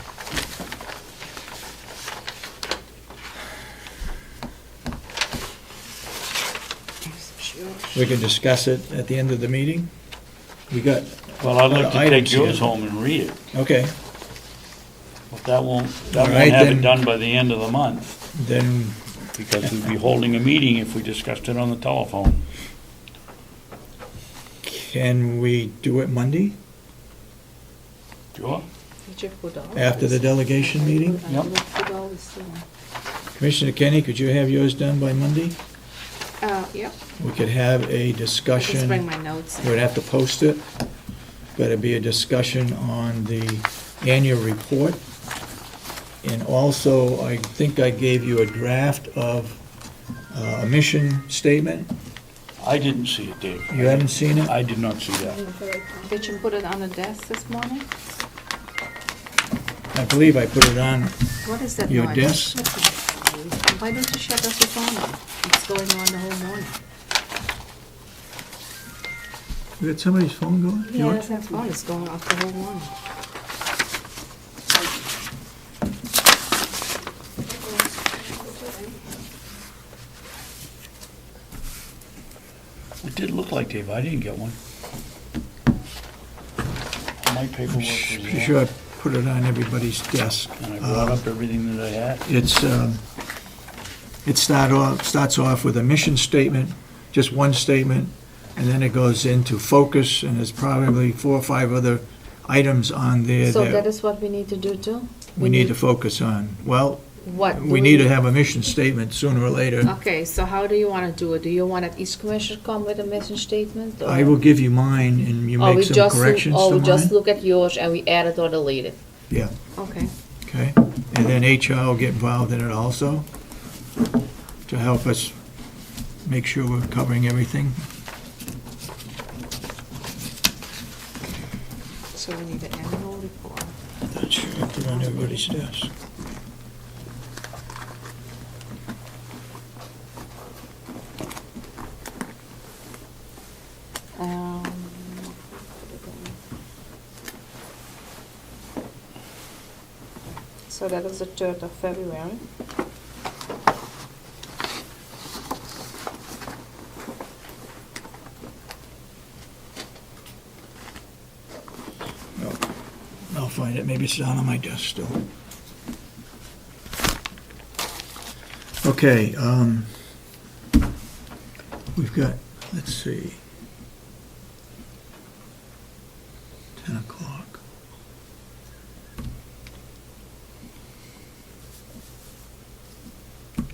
we can discuss it at the end of the meeting. We got, Well, I'd like to Items take yours here. home and read it, okay, but that won't All right, have then. it done by the end of the month, then, because we'd be holding a meeting if we discussed it on the telephone. can we do it Monday Sure? Did you put all after the this? delegation meeting? Yep. Put all this in. Commissioner Kenney, could you have yours done by Monday? Yep. We could have a Just bring discussion, my notes. we'd have to post it, but it'd be a discussion on the annual report. And also, I think I gave you a draft of a mission statement. I didn't see it, Dave. You haven't seen it? I did not see that. Did you put it on the desk this morning? I believe I put it on What is that your noise? desk. Why don't you shut off your phone off? It's going on the whole morning. You got somebody's phone going? Yeah, Yours? that phone is going off the whole morning. It did look like, Dave, I didn't get one. My paperwork was Pretty there, sure I put it on everybody's desk. and I brought up everything that I had. It starts off with a mission statement, just one statement, and then it goes into focus, and there's probably 4 or 5 other items on there So that that is what we need to do too? we need to focus on. Well, What? do we need to have a mission statement sooner or later. Okay, so how do you want to do it? Do you want that each commissioner come with a mission statement? I will give you mine, and you Or make some corrections Or to we just mine. look at yours and we add it or delete it? Yeah, Okay. okay. And then HR will get involved in it also, to help us make sure we're covering everything. So we need an annual report. That's sure I put on everybody's desk. Um, So that is the 3rd of February. No, I'll find it, maybe it's down on my desk still. Okay, we've got, let's see, 10 o'clock.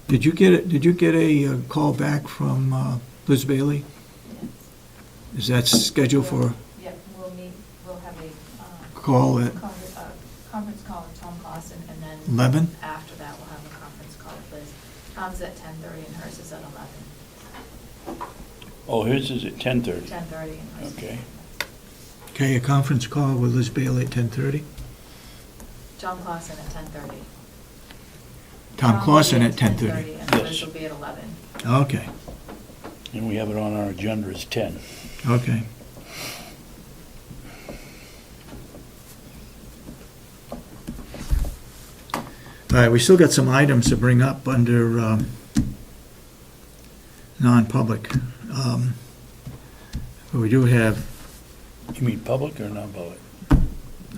Did you get a call back from Liz Bailey? Is that scheduled for Yeah, we'll have a call at conference call with Tom Clausen, and then 11? after that, we'll have a conference call with Liz. Tom's at 10:30 and hers is at 11. Oh, his is at 10:30. 10:30 and hers is at Okay. 11. Okay, a conference call with Liz Bailey at 10:30? Tom Clausen at 10:30. Tom Clausen will be at 10:30. And Liz Yes. will be at 11. Okay, And we have it on our agenda as 10. okay. All right, we still got some items to bring up under non-public. But we do have, You mean public or non-public?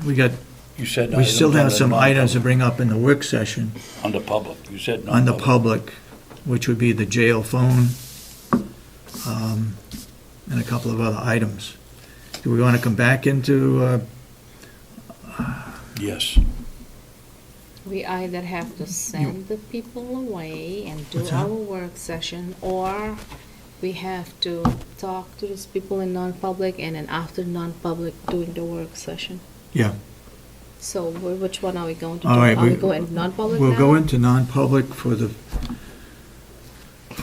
we got, You said we still have items some under items to non-public. bring up in the work session Under public, you said on the non-public. public, which would be the jail phone, and a couple of other items. Do we want to come back into, Yes. We either have to send the people away and do What's that? our work session, or we have to talk to these people in non-public, and then after non-public, doing the work session. yeah, So which one are we going to do? All right, Are we we- going non-public now? we'll go into non-public for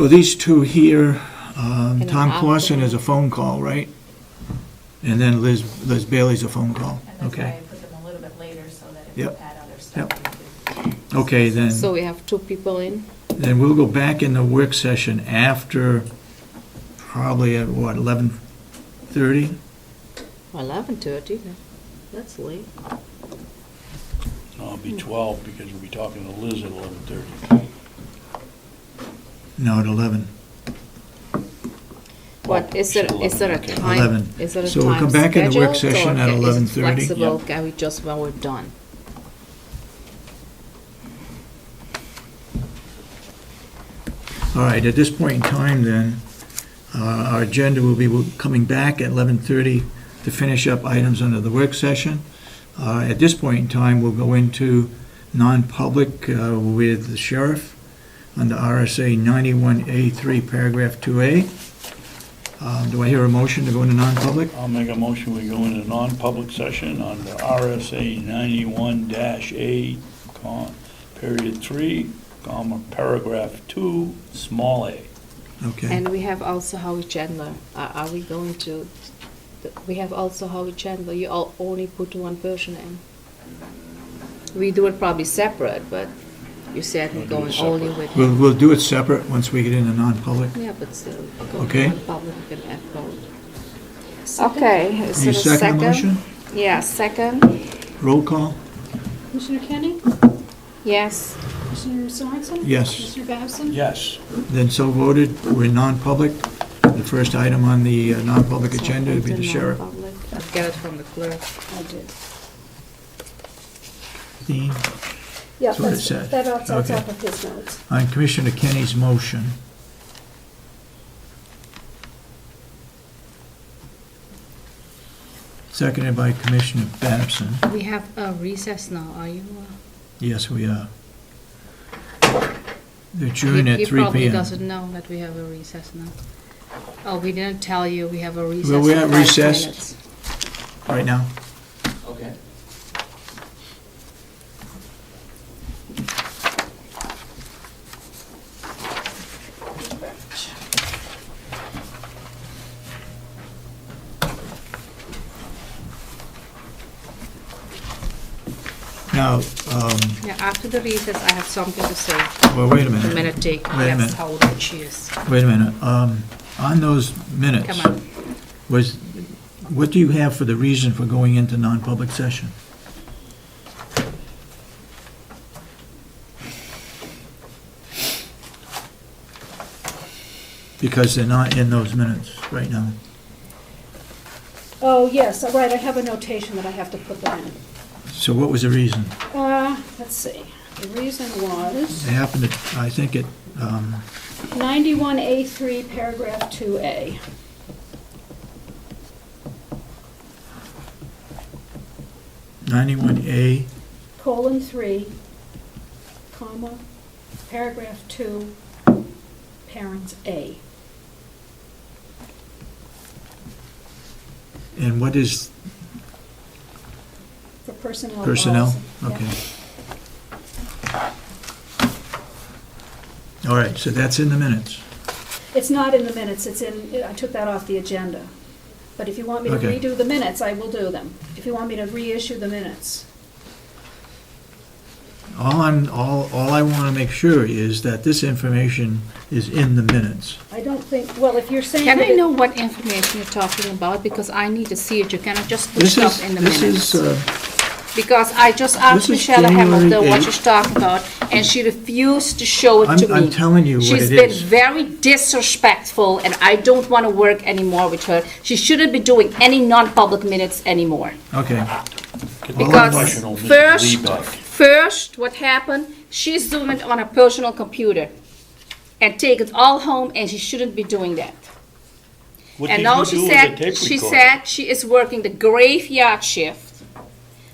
these two here. And then Tom after Clausen that- is a phone call, right? And then Liz Bailey's a phone call, And that's why I okay? put them a little bit later, so that if you Yep. had other stuff, Yep. you could. Okay, then, So we have 2 people in? then we'll go back in the work session after, probably at what, 11:30? 11:30, that's late. No, it'll be 12 because we'll be talking to Liz at 11:30. No, at 11. What, is there a time? 11. Is there a So we'll time come back in the work scheduled, session or at is it 11:30? flexible, can we just when we're done? All right, at this point in time then, our agenda will be coming back at 11:30 to finish up items under the work session. At this point in time, we'll go into non-public with the sheriff under RSA 91A3, paragraph 2A. Do I hear a motion to go into non-public? I'll make a motion, we go into non-public session under RSA 91-A, period 3, comma, paragraph 2, small a. Okay. And we have also Howie Chandler. Are we going to, we have also Howie Chandler. You only put one person in. We do it probably separate, but you said we're We'll do it going separate. only with. We'll do it separate once we get into non-public. Yeah, but still. Okay. Public can add vote. Okay, is You it a second second? the motion? Yeah, second. Roll call? Commissioner Kenney? Yes. Commissioner Sorensen? Yes. Commissioner Babson? Yes. Then so voted. We're in non-public. The first item on the non-public agenda would be the sheriff. Non-public. I'll get it from the clerk. I did. Dean, Yeah, That's what it said. that's Okay. off of his notes. on Commissioner Kenny's motion. Seconded by Commissioner Babson. We have a recess now, are you? Yes, we are. They're adjourned at 3 He probably PM. doesn't know that we have a recess now. Oh, we didn't tell you we have a recess. Well, we're for at 5 recess. minutes. Right now. Okay. Now, Yeah, after the recess, I have something to say. well, wait a The minute. minute take, Wait a that's minute. how old she is. Wait a minute. On those minutes, Come on. what do you have for the reason for going into non-public session? Because they're not in those minutes right now. Oh, yes, right, I have a notation that I have to put that in. So what was the reason? Let's see, the reason was It happened to, I think it, 91A3, paragraph 2A. .91A, Colon 3, comma, paragraph 2, parents A. and what is For personnel. personnel? policy. Yeah. Okay. All right, so that's in the minutes. It's not in the minutes, it's in, I took that off the agenda. But if you want me to Okay. redo the minutes, I will do them. If you want me to reissue the minutes. All I want to make sure is that this information is in the minutes. I don't think, well, if you're saying Can that I it- know what information you're talking about? Because I need to see it. You cannot just put This stuff is, in the this minutes. is, Because I just asked this is Michelle Hamilton January what 8th. she's talking about, and she refused to show it to me. I'm telling you what She's it been is. very disrespectful, and I don't want to work anymore with her. She shouldn't be doing any non-public minutes anymore. Okay, Get the Because professional Mrs. first, Lee back. first, what happened, she's doing it on her personal computer and take it all home, and she shouldn't be doing that. What And did now you she do with the said, tape she recorder? said she is working the graveyard shift.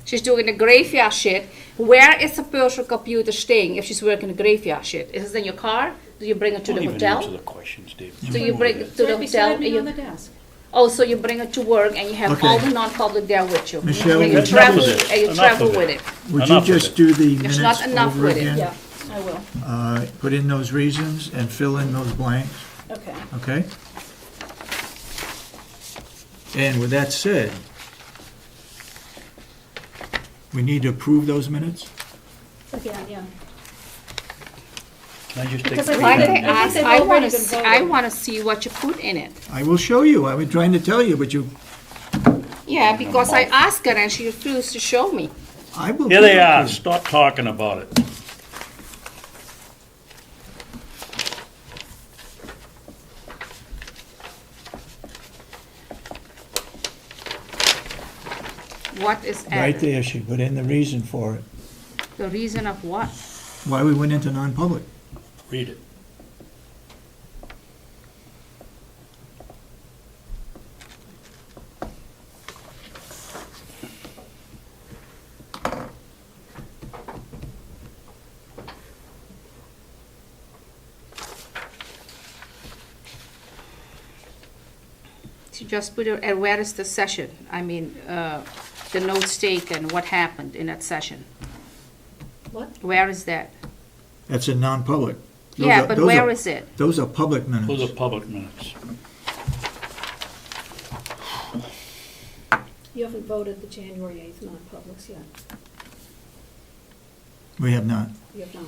She's doing the graveyard shift. Where is the personal computer staying if she's working the graveyard shift? Is it in your car? Do you bring it to the Don't even answer hotel? the questions, Dave. So you bring it to the Right hotel? beside me and on the you- desk. Oh, so you bring it to work and you have Okay. all the non-public there with you? Michelle, And you would you- travel, Enough of it. and you Enough travel of with it. it. would you Enough of just it. do the There's minutes not enough over with it. again? Yeah, I will. Put in those reasons and fill in those blanks, Okay. okay? And with that said, we need to approve those minutes? Again, yeah. Can I just take Because a I peek Why think at they it? I ask, they've I already wanna, been see- voted. I wanna see what you put in it. I will show you. I was trying to tell you, but you, Yeah, because I asked her and she refused to show me. I will. Here they give it to are, you. stop talking about it. What is Right added? there, she put in the reason for it, The reason of what? why we went into non-public. Read it. She just put it, and where is the session? I mean, the notes taken, what happened in that session? What? Where is that? That's in non-public. Those Yeah, are- but those where are- is it? Those are public For the minutes. public minutes. You haven't voted the January 8th non-publics yet. We have not. You have not.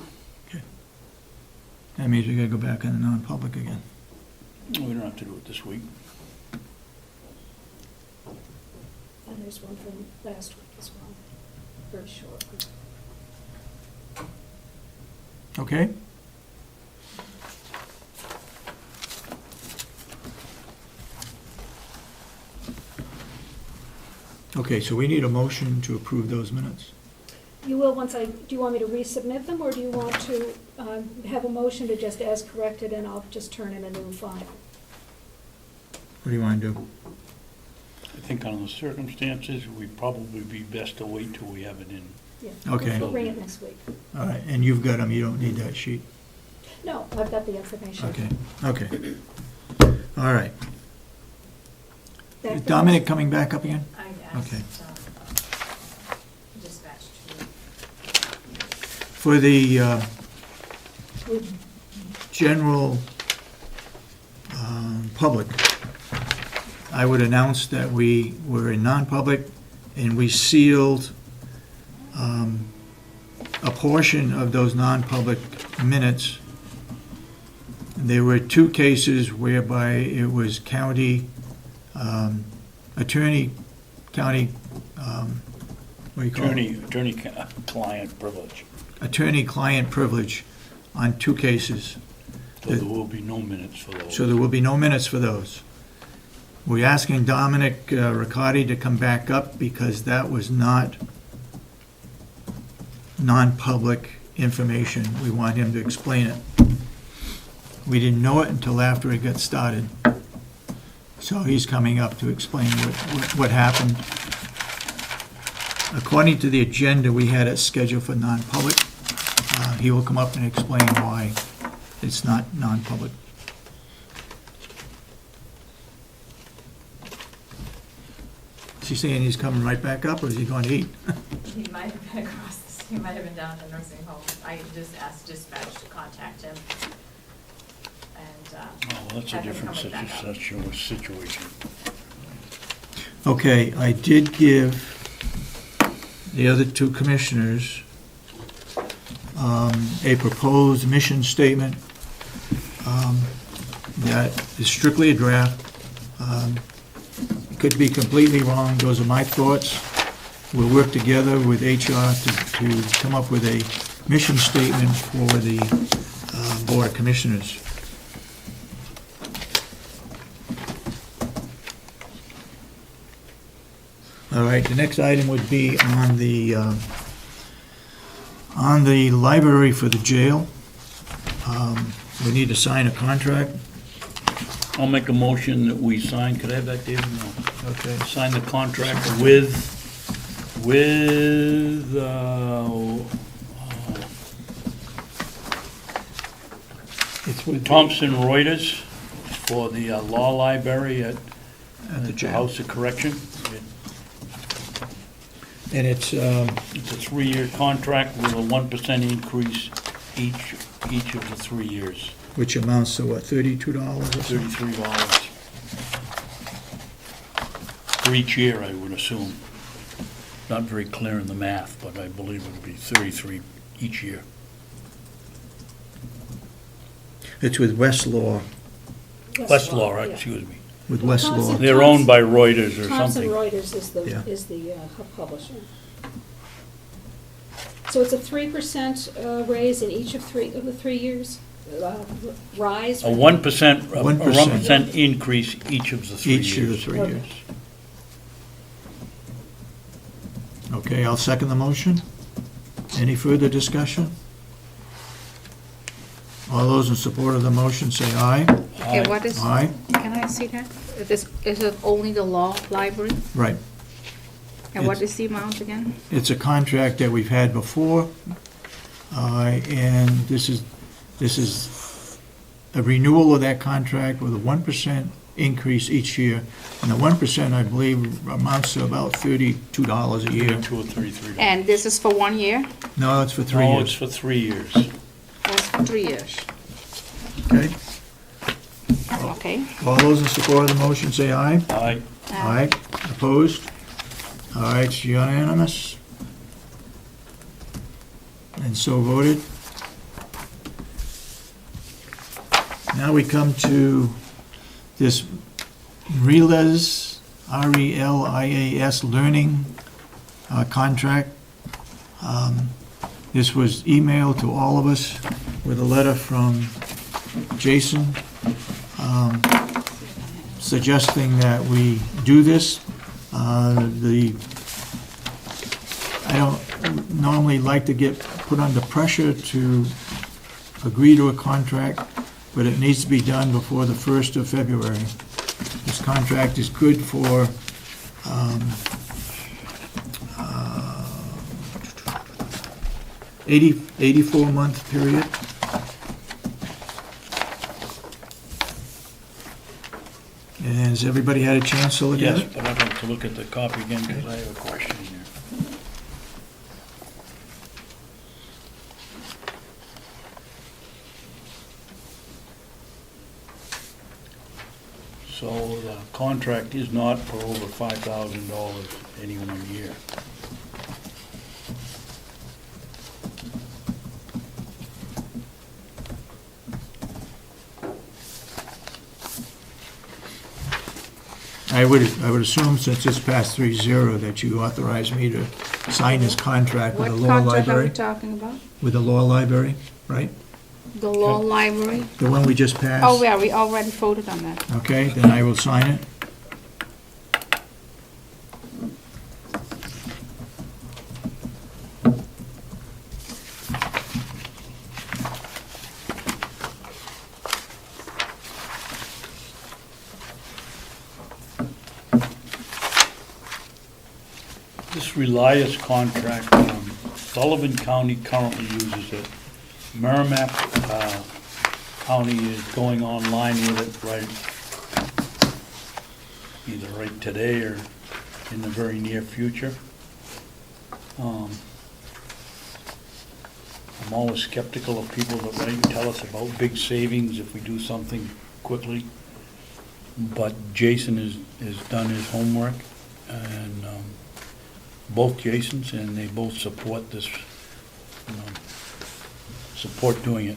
That means we gotta go back into non-public again. We don't have to do it this week. And there's one from last week as well. Very short. Okay? Okay, so we need a motion to approve those minutes. You will once do you want me to resubmit them, or do you want to have a motion to just as corrected and I'll just turn in a new file? What do you wanna do? I think under the circumstances, we'd probably be best to wait till we have it in. Yeah. Okay. We'll bring it next week. All right, and you've got them, you don't need that sheet. No, I've got the information. Okay, okay. All right. That Is goes- Dominic coming back up again? I Okay. asked, dispatch to For the we- general public, I would announce that we were in non-public and we sealed a portion of those non-public minutes. There were two cases whereby it was county attorney, county, what do you call it? Attorney-client privilege. Attorney-client privilege on two cases. So there will be no minutes for those. So there will be no minutes for those. We're asking Dominic Riccardi to come back up because that was not non-public information. We want him to explain it. We didn't know it until after it got started. So he's coming up to explain what happened. According to the agenda, we had it scheduled for non-public. He will come up and explain why it's not non-public. Is he saying he's coming right back up, or is he going to eat? He might have been he might have been down at the nursing home. I just asked dispatch to contact him. And, Oh, that's a have him different coming back up. situation. Okay, I did give the other two commissioners a proposed mission statement that is strictly a draft. It could be completely wrong. Those are my thoughts. We'll work together with HR to come up with a mission statement for the Board of Commissioners. All right, the next item would be on the library for the jail. We need to sign a contract. I'll make a motion that we sign, could I have that, David? No. Okay. Sign the contract with, It's with Thomson Reuters for the law library at the the jail. House of Correction. And it's, It's a 3-year contract with a 1% increase each of the 3 years, which amounts to what, $32 or something? $33 for each year, I would assume. Not very clear in the math, but I believe it would be 33 each year. It's with Westlaw, Westlaw, yeah. excuse me. with Well, Westlaw. Thomson- They're owned by Reuters or Thomson something. Reuters is Yeah. the publisher. So it's a 3% raise in each of the 3 years? Rise? A 1%, a 1%. 1% increase each of the 3 years. Each of the 3 Okay. years. Okay, I'll second the motion. Any further discussion? All those in support of the motion say aye. Okay, what is, Aye, can I see that? Is it only the law library? right. And what is the amount again? It's a contract that we've had before, and this is a renewal of that contract with a 1% increase each year. And the 1%, I believe, amounts to about $32 a year. 32 or 33. And this is for 1 year? No, it's for 3 No, it's years. for 3 years. That's for 3 years. Okay? Okay. All those in support of the motion say aye. Aye. Aye. Opposed? All right, it's unanimous. And so voted. Now we come to this RELIAS, R-E-L-I-A-S, learning contract. This was emailed to all of us with a letter from Jason suggesting that we do this. I don't normally like to get put under pressure to agree to a contract, but it needs to be done before the 1st of February. This contract is good for 84-month period. And has everybody had a chance to look at Yes, it? but I'd like to look at the copy again because I have a question here. So the contract is not for over $5,000 any one year. I would assume since it's past 3-0 that you authorize me to sign this contract with What the law contract are we library. talking about? With the law library, right? The law library? The one we just passed? Oh, yeah, we already voted on that. Okay, then I will sign it. This Relias contract, Sullivan County currently uses it. Merrimack County is going online with it either right today or in the very near future. I'm always skeptical of people that write and tell us about big savings if we do something quickly. But Jason has done his homework, and both Jasons, and they both support this, support doing it.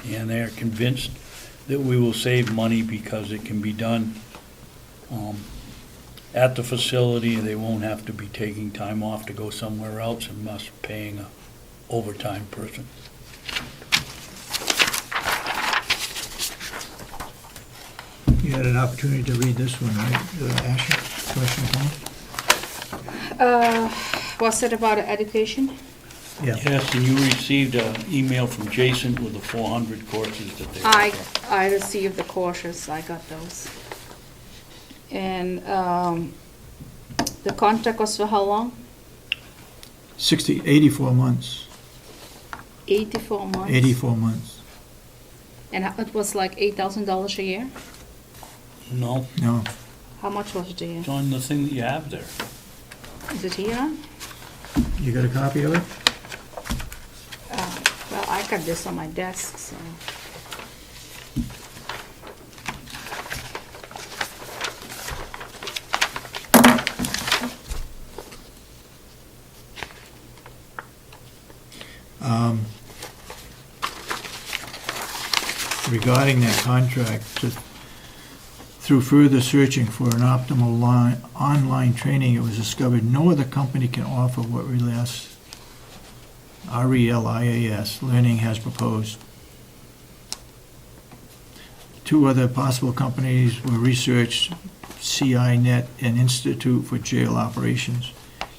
And they are convinced that we will save money because it can be done at the facility. They won't have to be taking time off to go somewhere else and us paying a overtime person. You had an opportunity to read this one, right, Asha? Question, comment? Was it about education? Yeah. Yes, and you received an email from Jason with the 400 courses that they offer. I received the courses, I got those. And the contract was for how long? 84 months. 84 months? 84 months. And it was like $8,000 a year? No, No. How much was it a year? it's on the thing that you have there. Is it here? You got a copy of it? Well, I got this on my desk, so. Regarding that contract, through further searching for an optimal online training, it was discovered no other company can offer what Relias, R-E-L-I-A-S, Learning has proposed. 2 other possible companies were researched, CINet and Institute for Jail Operations.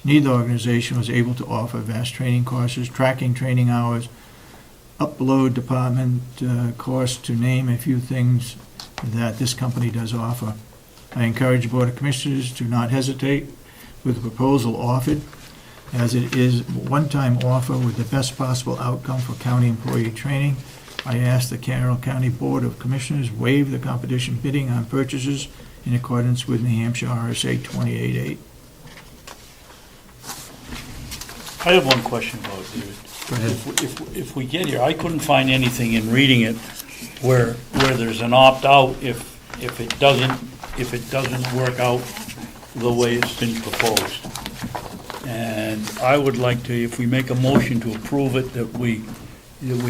Neither organization was able to offer vast training courses, tracking training hours, upload department course, to name a few things that this company does offer. I encourage the Board of Commissioners to not hesitate with the proposal offered, as it is a one-time offer with the best possible outcome for county employee training. I ask the Carroll County Board of Commissioners waive the competition bidding on purchases in accordance with New Hampshire RSA 28.8. I have one question about it, David. Go ahead. If we get here, I couldn't find anything in reading it where there's an opt-out if it doesn't work out the way it's been proposed. And I would like to, if we make a motion to approve it, that we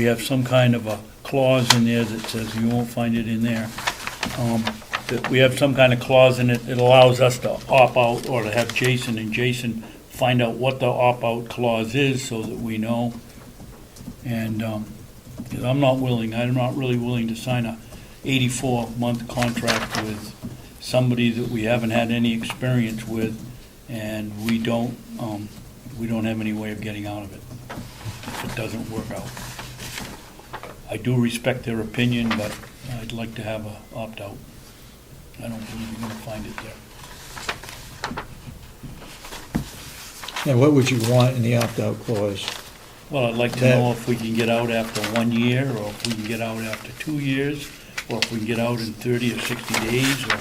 have some kind of a clause in there that says, you won't find it in there, that we have some kind of clause in it that allows us to opt out, or to have Jason and Jason find out what the opt-out clause is so that we know. And, 'cause I'm not really willing to sign a 84-month contract with somebody that we haven't had any experience with, and we don't have any way of getting out of it if it doesn't work out. I do respect their opinion, but I'd like to have a opt-out. I don't believe you're gonna find it there. Now, what would you want in the opt-out clause? Well, I'd like to know if we can get out after 1 year, or if we can get out after 2 years, or if we can get out in 30 or 60 days, or,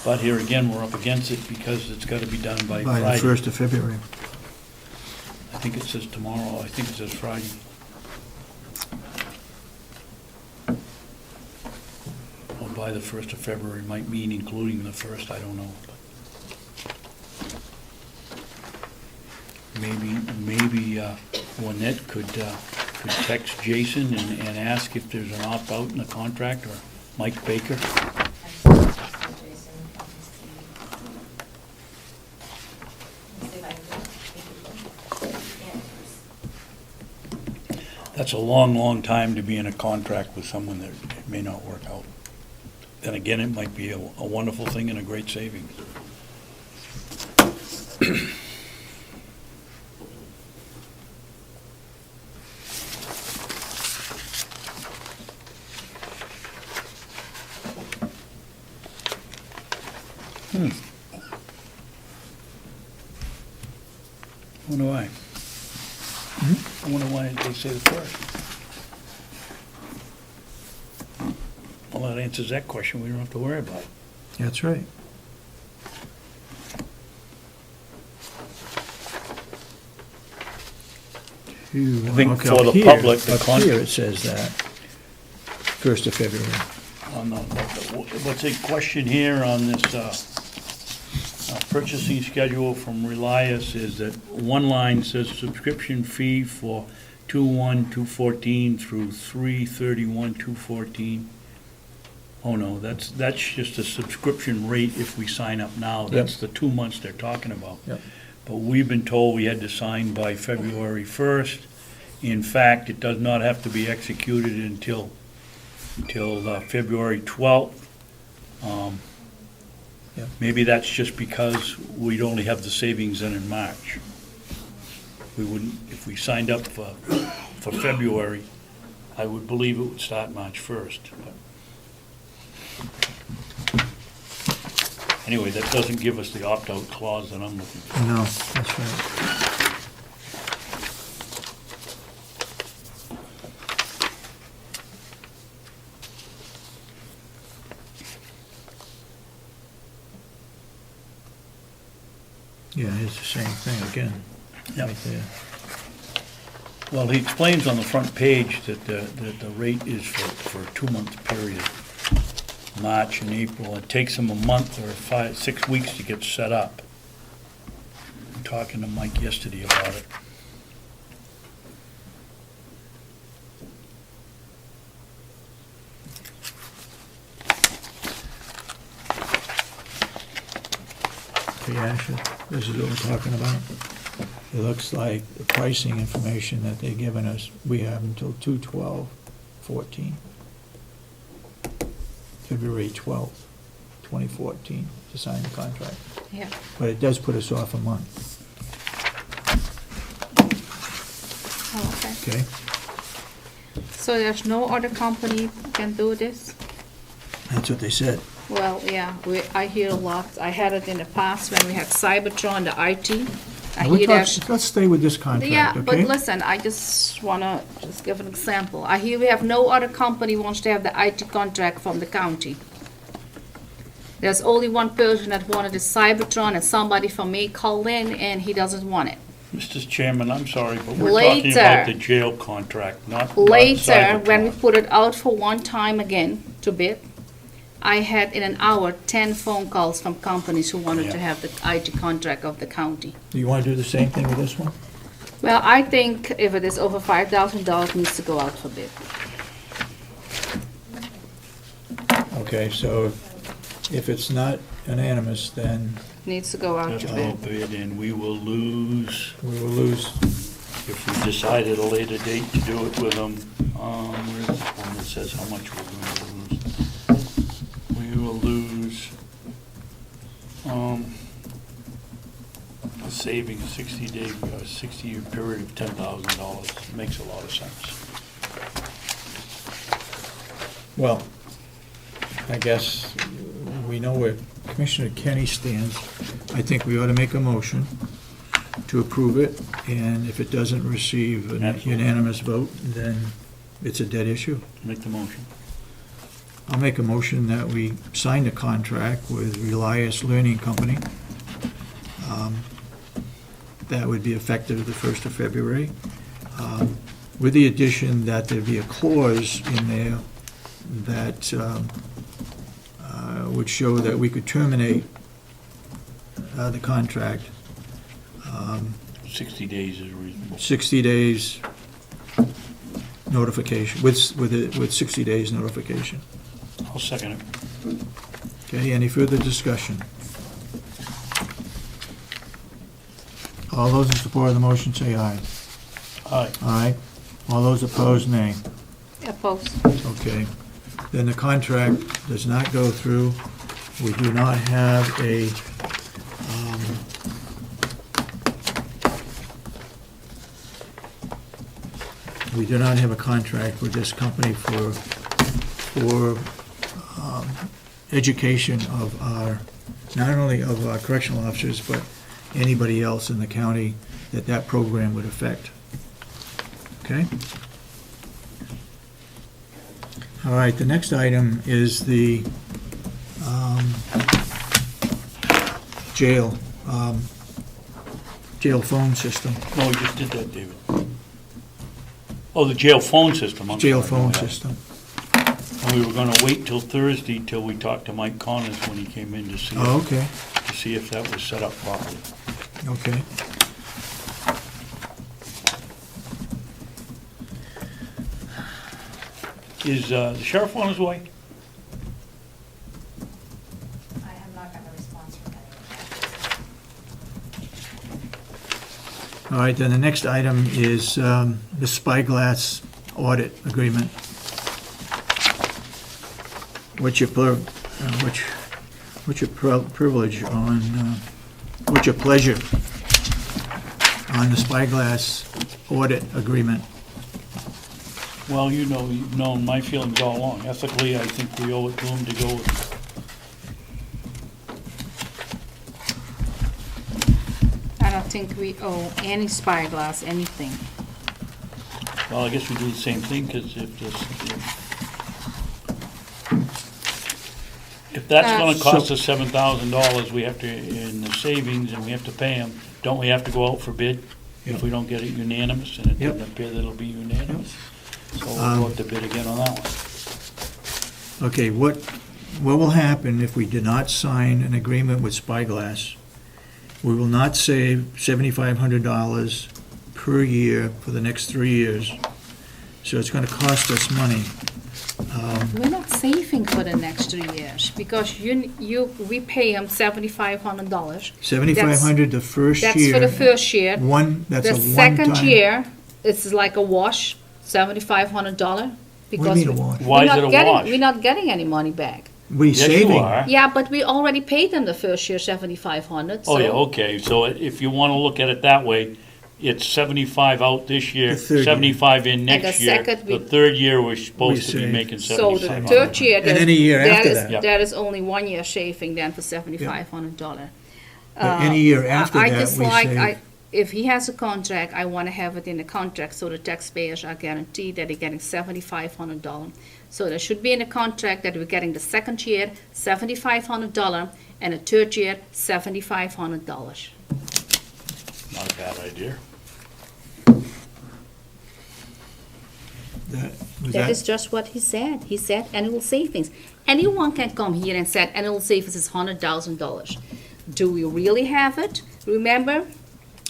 but here again, we're up against it because it's gotta be done by By the Friday. 1st of February. I think it says tomorrow, I think it says Friday. Well, by the 1st of February might mean including the 1st, I don't know. Maybe Lynette could text Jason and ask if there's an opt-out in the contract, or Mike Baker. That's a long, long time to be in a contract with someone that may not work out. Then again, it might be a wonderful thing and a great savings. Wonder why? I wonder why they say the first. Well, that answers that question. We don't have to worry about it. That's right. I think Okay, for up the here- public, the up here it says that, 1st of February. On the, what's the question here on this purchasing schedule from Relias is that one line says subscription fee for 2/1/214 through 3/31/214. Oh, no, that's just a subscription rate if we sign up now. That's the 2 months they're talking about. Yep. But we've been told we had to sign by February 1st. In fact, it does not have to be executed until February 12th. Yep. Maybe that's just because we'd only have the savings in March. We wouldn't, if we signed up for February, I would believe it would start March 1st. But anyway, that doesn't give us the opt-out clause that I'm looking for. No, that's right. Yeah, it's the same thing again, Yep. right there. Well, he explains on the front page that the rate is for a 2-month period, March and April. It takes him a month or 6 weeks to get set up. I'm talking to Mike yesterday about it. Okay, Asha, this is what we're talking about. It looks like the pricing information that they've given us, we have until 2/12/14. February 12th, 2014, to sign the contract. Yeah. But it does put us off a month, Oh, okay. okay? So there's no other company can do this? That's what they said. Well, yeah, I hear a lot. I had it in the past when we had Cybertron, the IT. I hear there's. Let's stay with this contract, Yeah, okay? but listen, I just wanna just give an example. I hear we have no other company wants to have the IT contract from the county. There's only one person that wanted the Cybertron, and somebody from me called in, and he doesn't want it. Mr. Chairman, I'm sorry, but we're talking Later. about the jail contract, not Later, when we Cybertron. put it out for one time again to bid, I had in an hour 10 phone calls from companies who wanted to Yeah. have the IT contract of the county. Do you want to do the same thing with this one? Well, I think if it is over $5,000, it needs to go out for bid. Okay, so if it's not unanimous, then Needs to go out Just to go bid. bid, and we will lose, we will lose. if we decide at a later date to do it with them. Where's this one that says how much we're going to lose? We will lose, a saving, 60-year period of $10,000. Makes a lot of sense. Well, I guess we know where Commissioner Kenney stands. I think we ought to make a motion to approve it, and if it doesn't receive a Absolutely. unanimous vote, then it's a dead issue. Make the motion. I'll make a motion that we sign the contract with Relias Learning Company. That would be effective the 1st of February, with the addition that there be a clause in there that would show that we could terminate the contract 60 days is reasonable. 60 days notification, with 60 days notification. I'll second it. Okay, any further discussion? All those in support of the motion say aye. Aye. Aye. All those opposed, nay. Opposed. Okay. Then the contract does not go through. We do not have a, we do not have a contract with this company for education of our, not only of our correctional officers, but anybody else in the county that that program would affect. Okay? All right, the next item is the jail phone system. No, we just did that, David. Oh, the jail phone system. I'm Jail sorry. phone Yeah. system. And we were gonna wait till Thursday till we talked to Mike Connors when he came in to see, Oh, okay, to see if that was set up properly. okay. Is the sheriff on his way? I have not gotten a response from anyone. All right, then the next item is the Spyglass audit agreement. What's your privilege on, what's your pleasure on the Spyglass audit agreement? Well, you know, you've known my feelings all along. Ethically, I think we owe it to him to go with it. I don't think we owe any Spyglass anything. Well, I guess we do the same thing, because if that's gonna cost us $7,000, we have to, in the savings, and we have to pay them, don't we have to go out for bid? Yep. If we don't get it unanimous, and it Yep. doesn't appear that it'll be unanimous. So we'll go out to bid again on that one. Okay, what will happen if we do not sign an agreement with Spyglass? We will not save $7,500 per year for the next 3 years, so it's gonna cost us money. We're not saving for the next 3 years, because we pay him $7,500. $7,500 the first year. That's for the first year. That's a The one-time. second year, it's like a wash, $7,500. What do you mean a wash? Why is it a wash? We're not getting any money back. We Yes, you saving. are. Yeah, but we already paid them the first year 7,500. Oh, yeah, so- okay, so if you wanna look at it that way, it's 75 out this year, The third year. 75 in the next year. second we- The third year, we're supposed to be save. making So 7,500. the third year, And any year after that. Yep. there is only 1 year shaving then for $7,500. But any year after I that, just we like, save. if he has a contract, I want to have it in the contract so the taxpayers are guaranteed that they're getting $7,500. So there should be in the contract that we're getting the second year $7,500 and the third year $7,500. Not a bad idea. Was That is just what he said. He said annual savings. Anyone can come here and say annual savings is $100,000. Do we really have it? Remember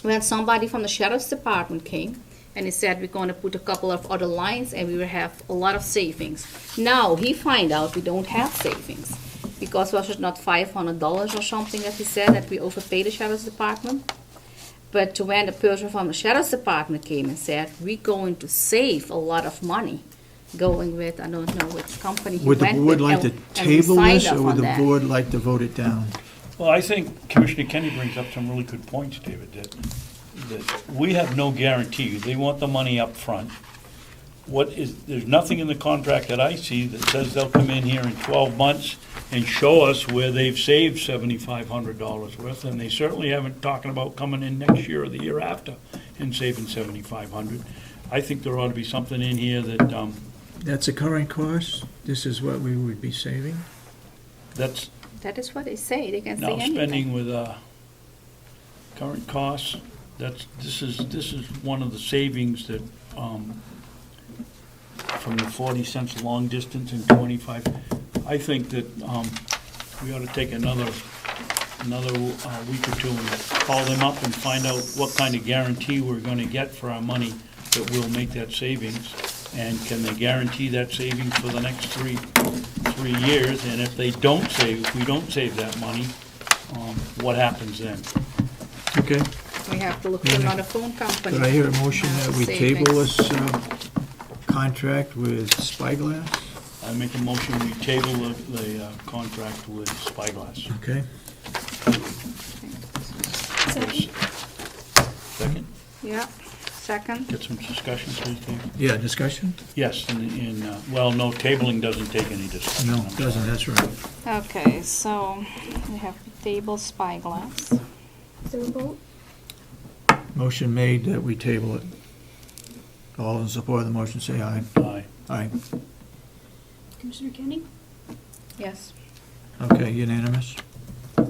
when somebody from the sheriff's department came and he said we're going to put a couple of other lines and we will have a lot of savings. Now he find out we don't have savings because was it not $500 or something that he said that we overpaid the sheriff's department? But when the person from the sheriff's department came and said we're going to save a lot of money going with, I don't know which company he Would the went with. board like to and we table signed this, off or would on the that. board like to vote it down? Well, I think Commissioner Kenney brings up some really good points, David, that we have no guarantee. They want the money up front. There's nothing in the contract that I see that says they'll come in here in 12 months and show us where they've saved $7,500 worth, and they certainly haven't talking about coming in next year or the year after and saving $7,500. I think there ought to be something in here that, That's a current cost? This is what we would be saving? that's That is what they say. They can say now anything. spending with, current costs. This is one of the savings that, from the 40 cents long distance and 25. I think that, we ought to take another week or two and call them up and find out what kind of guarantee we're gonna get for our money that will make that savings. And can they guarantee that savings for the next three years? And if we don't save that money, what happens then? Okay. We have to look for another phone company. Could I hear a motion that we Savings. table this contract with Spyglass? I make a motion, we table the contract with Spyglass. Okay. Second, Yeah, second. get some discussion, please, Dave. Yeah, discussion? Yes, well, no, tabling doesn't take any discussion. No, I'm it doesn't, sorry. that's right. Okay, so we have to table Spyglass. Is there a vote? Motion made that we table it. All in support of the motion, say aye. Aye. Aye. Commissioner Kenny? Yes. Okay, unanimous? All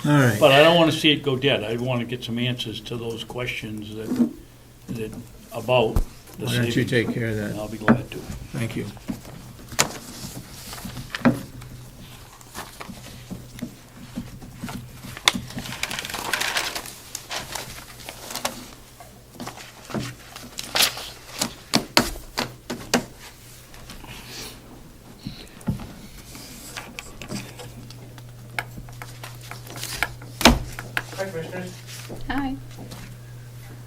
right. But I don't want to see it go dead. I want to get some answers to those questions that about the Why don't you savings. take care of And that? I'll be glad to. Thank you. Hi, Commissioners. Hi.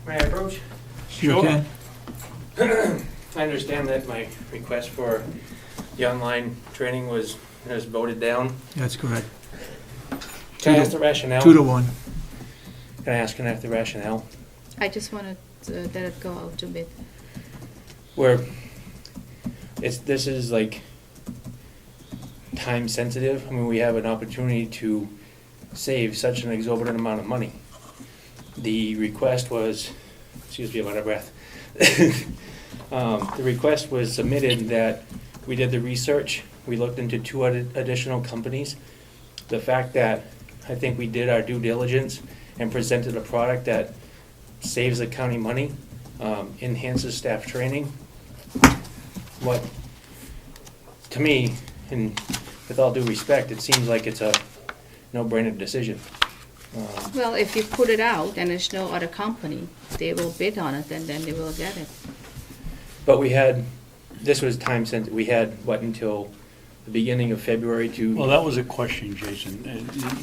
May I approach? You okay? I understand that my request for the online training was voted down. That's correct. Can I ask the rationale? 2-1. Can I ask the rationale? I just wanted to let it go out a bit. Where this is like time sensitive. I mean, we have an opportunity to save such an exorbitant amount of money. The request was, excuse me, I'm out of breath. The request was submitted that we did the research. We looked into 2 additional companies. The fact that I think we did our due diligence and presented a product that saves the county money, enhances staff training. What, to me, and with all due respect, it seems like it's a no-brainer decision. Well, if you put it out and there's no other company, they will bid on it and then they will get it. But this was time sensitive. We had, until the beginning of February to. Well, that was a question, Jason.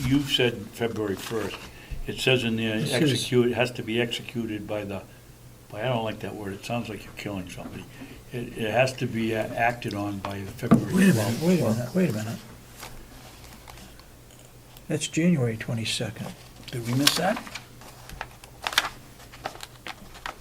You said February 1st. It says in there, It says- it has to be executed by I don't like that word. It sounds like you're killing somebody. It has to be acted on by February Wait a 12th. minute, wait a minute. That's January 22nd. Did we miss that?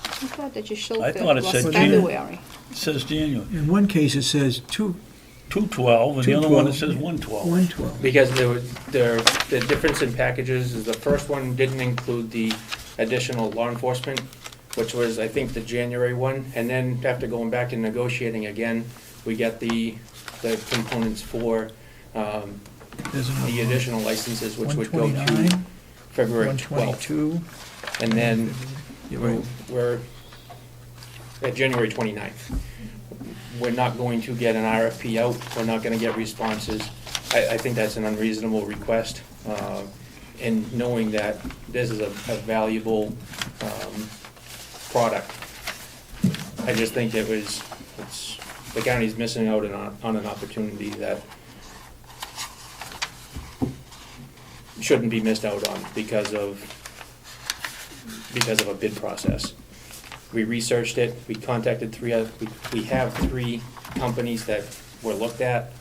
I thought that you showed I that thought it was said February. It says January. In one case, it says 2/12, and the other one, it 2/12. says 1/12. 1/12. Because the difference in packages is the first one didn't include the additional law enforcement, which was, I think, the January one, and then after going back and negotiating again, we got the components for There's another the one. additional licenses, which would go to 129, February 12th. 122. And then You're right. we're at January 29th. We're not going to get an RFP out, we're not gonna get responses. I think that's an unreasonable request, and knowing that this is a valuable product. I just think the county's missing out on an opportunity that shouldn't be missed out on because of a bid process. We researched it, we contacted we have 3 companies that were looked at.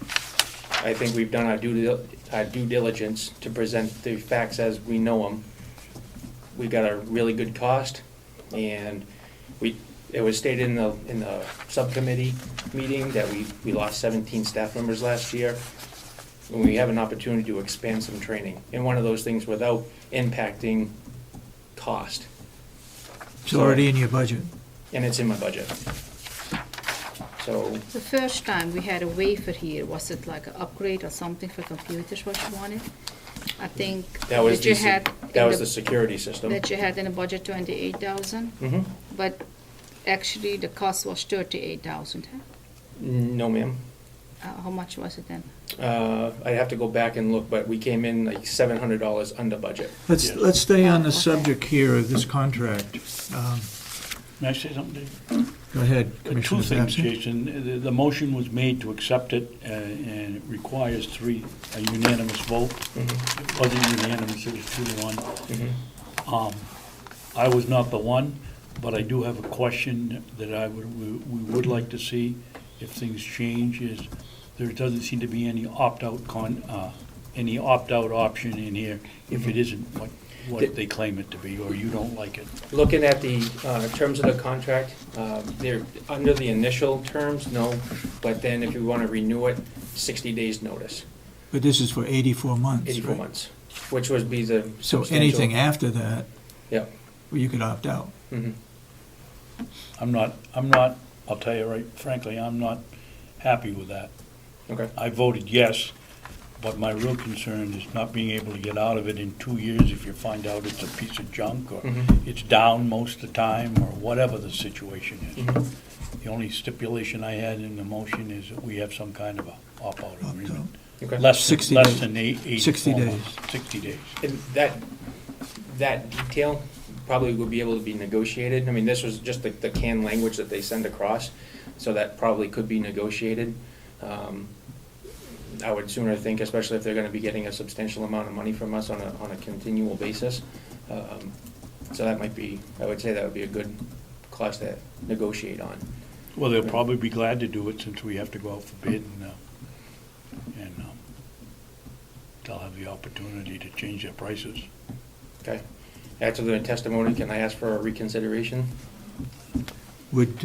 I think we've done our due diligence to present the facts as we know them. We got a really good cost, and it was stated in the subcommittee meeting that we lost 17 staff members last year. And we have an opportunity to expand some training, and one of those things without impacting cost. It's already in your budget. And it's in my budget. So, The first time we had a wafer here, was it like an upgrade or something for computers what you wanted? I think that was you had the security system. that you had in the budget 28,000, Mhm. but actually the cost was 38,000. No, ma'am. How much was it then? I'd have to go back and look, but we came in like $700 under budget. Let's stay on the Okay. subject here of this contract. May I say something, Dave? Go ahead, Two Commissioner things, Babson. Jason. The motion was made to accept it, and it requires a unanimous vote. Mhm. It wasn't unanimous, it was 2-1. Mhm. I was not the one, but I do have a question that we would like to see if things change, is there doesn't seem to be any opt-out option in here if it isn't what they claim it to be, or you don't like it. Looking at the terms of the contract, they're under the initial terms, no, but then if you want to renew it, 60 days notice, But this is for 84 months, 84 right? months, which would be the So substantial- anything after that, Yeah. well, you could opt out. Mhm. I'm not, I'll tell you right frankly, I'm not happy with that. Okay. I voted yes, but my real concern is not being able to get out of it in 2 years if you find out it's a piece of junk, or Mhm. it's down most of the time, or whatever the situation is. Mhm. The only stipulation I had in the motion is that we have some kind of a opt-out Opt-out. agreement. Okay. Less 60 than days. 8 60 days. months. 60 days. And that detail probably would be able to be negotiated. I mean, this was just the canned language that they send across, so that probably could be negotiated. I would sooner think, especially if they're gonna be getting a substantial amount of money from us on a continual basis. So that might be, I would say that would be a good clause to negotiate on. Well, they'll probably be glad to do it since we have to go out for bid, and they'll have the opportunity to change their prices. Okay? After the testimony, can I ask for a reconsideration? Would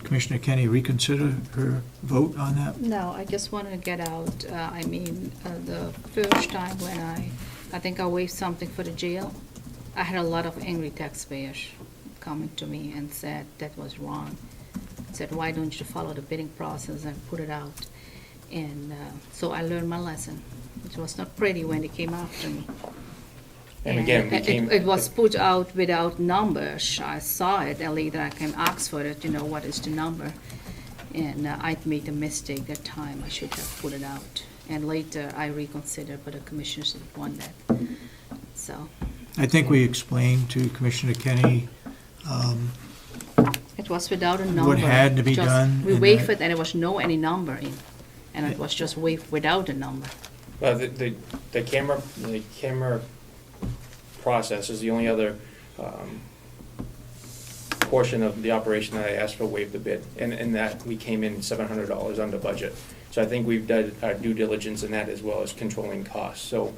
Commissioner Kenney reconsider her vote on that? No, I just wanted to get out, the first time when I think I waived something for the jail, I had a lot of angry taxpayers coming to me and said that was wrong. Said, why don't you follow the bidding process and put it out? And so I learned my lesson. It was not pretty when they came after me. And again, we came. It was put out without numbers. I saw it, and later I can ask for it, what is the number? And I made a mistake that time. I should have put it out. And later I reconsidered, but the commissioners didn't want that. So I think we explained to Commissioner Kenney it was without a number. what had to be Just- done. We and waived that- it, and there was no any number in. And it was just waived without a number. Well, the camera process is the only other portion of the operation that I asked for waived the bid, and that we came in $700 under budget. So I think we've done our due diligence in that as well as controlling costs. So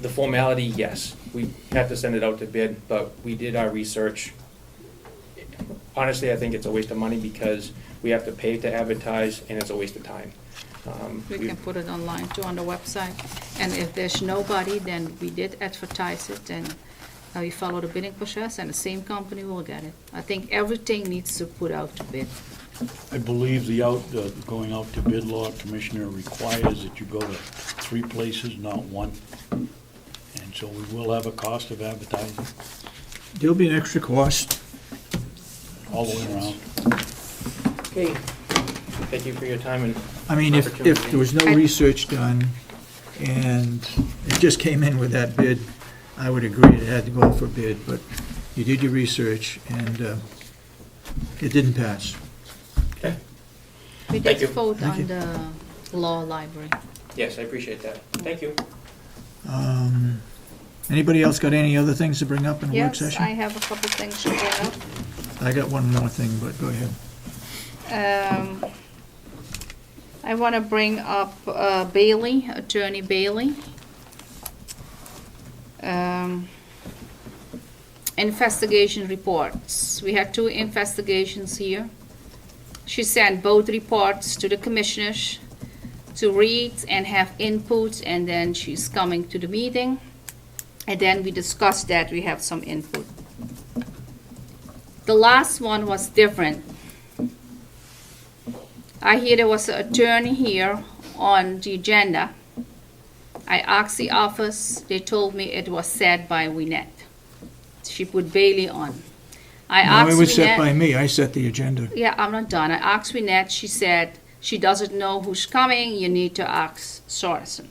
the formality, yes, we have to send it out to bid, but we did our research. Honestly, I think it's a waste of money because we have to pay to advertise, and it's a waste of time. We can put it online too on the website. And if there's nobody, then we did advertise it and we follow the bidding process and the same company will get it. I think everything needs to put out to bid. I believe the going out to bid law, Commissioner, requires that you go to 3 places, not 1. And so we will have a cost of advertising There'll be an extra cost. all the way around. Okay, thank you for your time and I mean, if there was no research done and it just came in with that bid, I would agree it had to go for bid, but you did your research and it didn't pass. Okay. We Thank did you. vote Thank on you. the law library. Yes, I appreciate that. Thank you. Anybody else got any other things to bring up in a work Yes, session? I have a couple things to bring up. I got one more thing, but go ahead. I want to bring up Bailey, Attorney Bailey. Investigation reports. We had 2 investigations here. She sent both reports to the commissioners to read and have input, and then she's coming to the meeting. And then we discussed that, we have some input. The last one was different. I hear there was an attorney here on the agenda. I asked the office, they told me it was set by Winnet. She put Bailey on. I No, asked it was set Winnet- by me. I set the agenda. Yeah, I'm not done. I asked Winnet, she said she doesn't know who's coming, you need to ask Sorensen.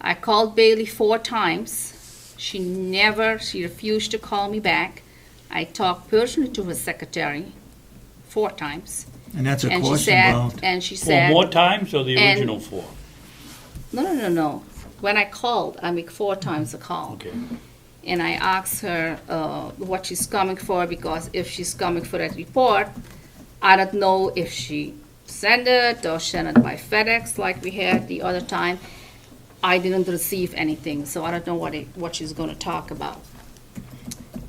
I called Bailey 4 times. She refused to call me back. I talked personally to her secretary 4 times. And that's a And she cost said, involved. and she 4 said, more times or the and- original 4? no. When I called, I make 4 times a call. Okay. And I asked her what she's coming for, because if she's coming for that report, I don't know if she sent it or sent it by FedEx like we had the other time. I didn't receive anything, so I don't know what she's going to talk about.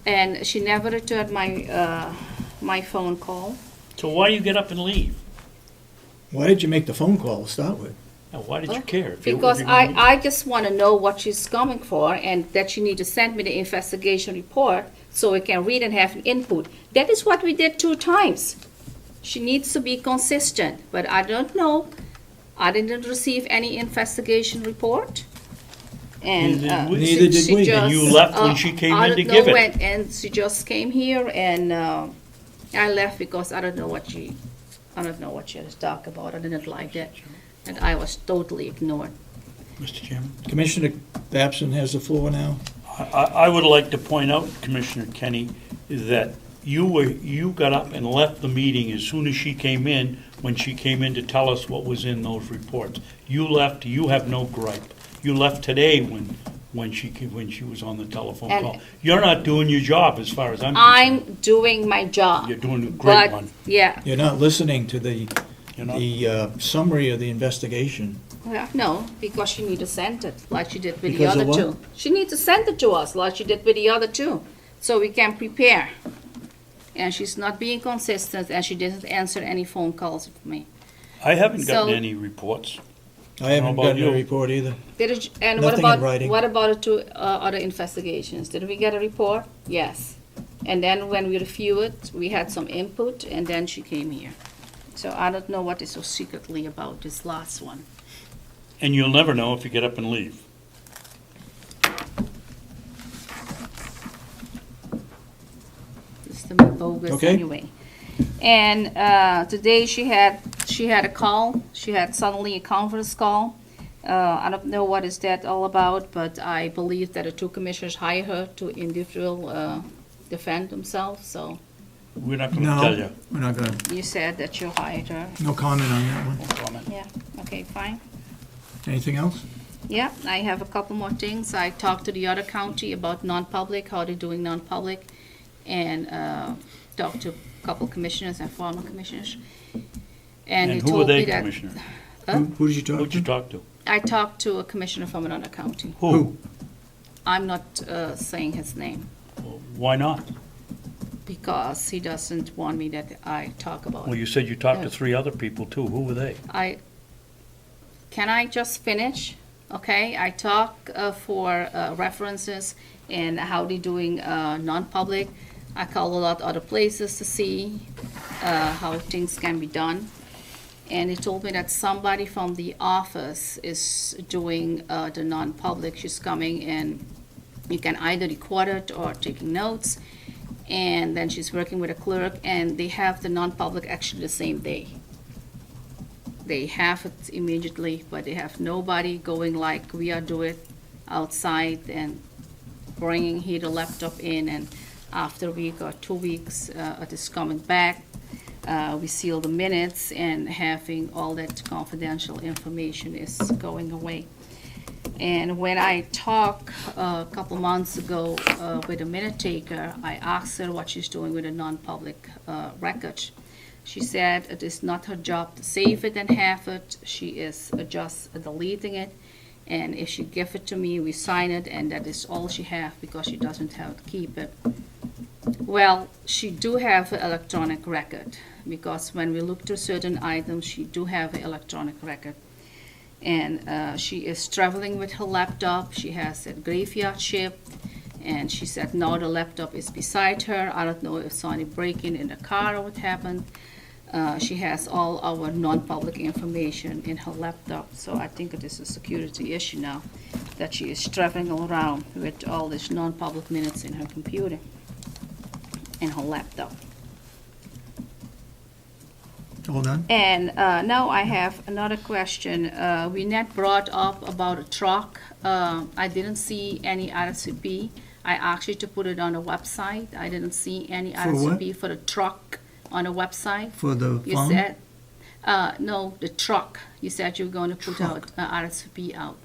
And she never returned my phone call. So why do you get up and leave? Why did you make the phone call to start with? Now, why did you care? If you- Because if you're gonna leave? I just want to know what she's coming for, and that she need to send me the investigation report so we can read and have input. That is what we did 2 times. She needs to be consistent, but I don't know. I didn't receive any investigation report. And Neither did we. Neither did she we. just, And you left when she came in to give it. And she just came here, and I left because I don't know what she had to talk about. I didn't like that, and I was totally ignored. Mr. Chairman? Commissioner Babson has the floor now. I would like to point out, Commissioner Kenney, that you got up and left the meeting as soon as she came in, when she came in to tell us what was in those reports. You left, you have no gripe. You left today when she was on the telephone And- call. You're not doing your job as far as I'm I'm concerned. doing my job. You're doing a great but, one. Yeah, You're not listening to the You're not- summary of the investigation. well, no, because she need to send it, like she did with the Because other of what? 2. She need to send it to us, like she did with the other 2, so we can prepare. And she's not being consistent, and she didn't answer any phone calls with me. I haven't gotten So- any reports. I haven't about gotten a you? report either. And Nothing in writing. what about the 2 other investigations? Did we get a report? Yes. And then when we review it, we had some input, and then she came here. So I don't know what is so secretly about this last one. And you'll never know if you get up and leave. It's the bogus Okay. anyway. And today she had a call. She had suddenly a conference call. I don't know what is that all about, but I believe that the 2 commissioners hired her to individual defend themselves. So We're not going to tell No, you. we're not gonna, you said that you hired her. no comment on that one. No comment. Yeah. Okay. Fine. Anything else? Yeah, I have a couple more things. I talked to the other county about non-public, how they're doing non-public. and talked to a couple commissioners and former commissioners. And they And who are told me they, that. Commissioner? Who did you talk to? Who'd you talk to? I talked to a commissioner from another county. Who? I'm not saying his name Why not? because he doesn't want me that I talk about Well, it. you said you talked to Yeah. 3 other people too. Who were they? Can I just finish? Okay, I talk for references and how they doing non-public. I call a lot other places to see how things can be done. And he told me that somebody from the office is doing the non-public. She's coming and you can either record it or taking notes. And then she's working with a clerk and they have the non-public actually the same day. They have it immediately, but they have nobody going like we are doing outside and bringing here the laptop in, and after a week or 2 weeks, it is coming back. We seal the minutes and having all that confidential information is going away. And when I talked a couple months ago with a minute taker, I asked her what she's doing with a non-public record. She said it is not her job to save it and have it. She is just deleting it. And if she give it to me, we sign it, and that is all she have because she doesn't have to keep it. Well, she do have an electronic record because when we look to certain items, she do have an electronic record. And she is traveling with her laptop. She has a graveyard shift. And she said, no, the laptop is beside her. I don't know if somebody break-in the car or what happened. She has all our non-public information in her laptop. So I think it is a security issue now that she is traveling around with all these non-public minutes in her computer, in her laptop. Hold on. And now I have another question. Winnet brought up about a truck. I didn't see any RSVP. I asked you to put it on the website. I didn't see any For what? RSVP for the truck on the website. For the You phone? said, no, the truck. You said you were going to put out RSVP out.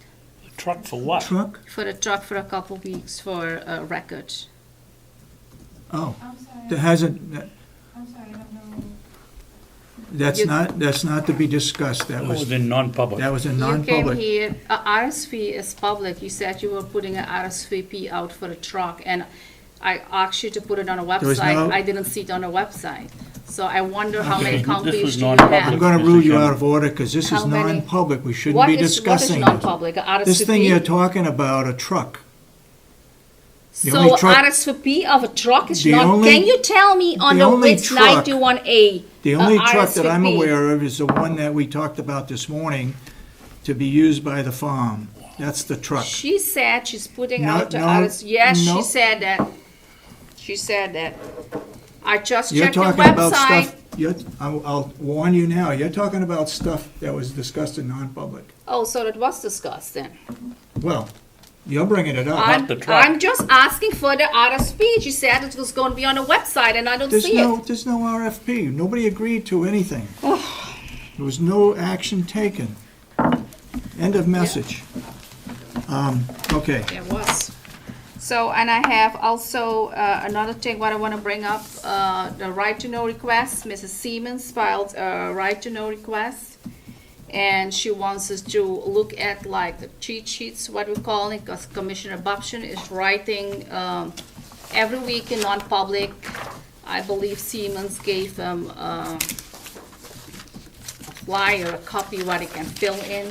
Truck for what? Truck? For the truck for a couple weeks for records. Oh, I'm sorry, there hasn't, I'm sorry, I don't know. that's not to be discussed. That That was was, in non-public. that was a You came non-public. here, RSV is public. You said you were putting an RSVP out for the truck, and I asked you to put it on a was website. no- I didn't see it on the website. So I wonder how many This was copies do you non-public. I'm have? gonna Mr. rule you Chairman. out of order, because this is How many? non-public. We shouldn't What be is discussing this. non-public? A This thing you're RSVP? talking about, a truck. the So only truck- RSVP of a truck is The not, only- can you tell me on the the only which night truck- you want a The only truck that I'm RSVP? aware of is the one that we talked about this morning to be used by the farm. That's the truck. She said she's putting No, out the no, RS, yes, she no. said that. She said that. I just You're checked the talking about website. stuff, I'll warn you now, you're talking about stuff that was discussed in non-public. Oh, so that was discussed then. Well, you're bringing it up. I'm, the truck. I'm just asking for the RSP. She said it was going to be on the website and I don't see it. There's no RFP. Nobody agreed to anything. There was no action taken. End of message. Okay. There was. So, and I have also another thing what I want to bring up, the right to know request. Mrs. Siemens filed a right to know request. And she wants us to look at like the cheat sheets, what we call it, because Commissioner Babson is writing every week in non-public. I believe Siemens gave them a flyer, a copy what he can fill in.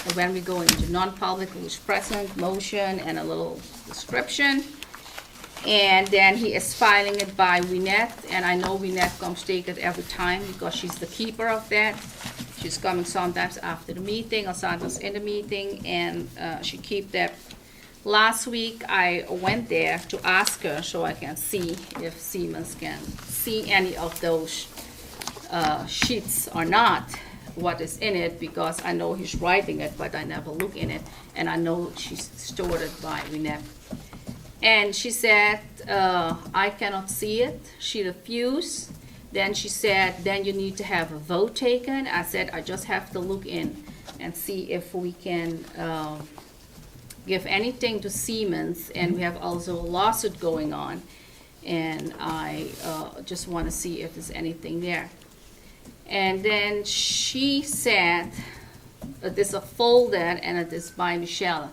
And when we go into non-public, who's present, motion, and a little description. And then he is filing it by Winnet, and I know Winnet comes take it every time because she's the keeper of that. She's coming sometimes after the meeting or sometimes in the meeting, and she keep that. Last week, I went there to ask her so I can see if Siemens can see any of those sheets or not, what is in it, because I know he's writing it, but I never look in it, and I know she's stored it by Winnet. And she said, I cannot see it. She refused. Then she said, then you need to have a vote taken. I said, I just have to look in and see if we can give anything to Siemens. And we have also a lawsuit going on. and I just want to see if there's anything there. And then she said, there's a folder, and it is by Michelle.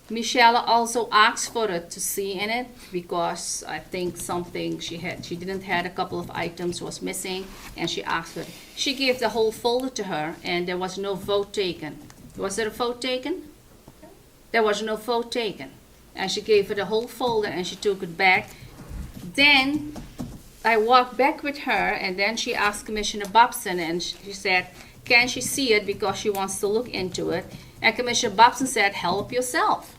Michelle also asked for it to see in it because I think something she didn't have a couple of items was missing, and she asked for it. She gave the whole folder to her, and there was no vote taken. Was there a vote taken? There was no vote taken. And she gave her the whole folder, and she took it back. Then I walked back with her, and then she asked Commissioner Babson, and she said, can she see it because she wants to look into it? And Commissioner Babson said, help yourself.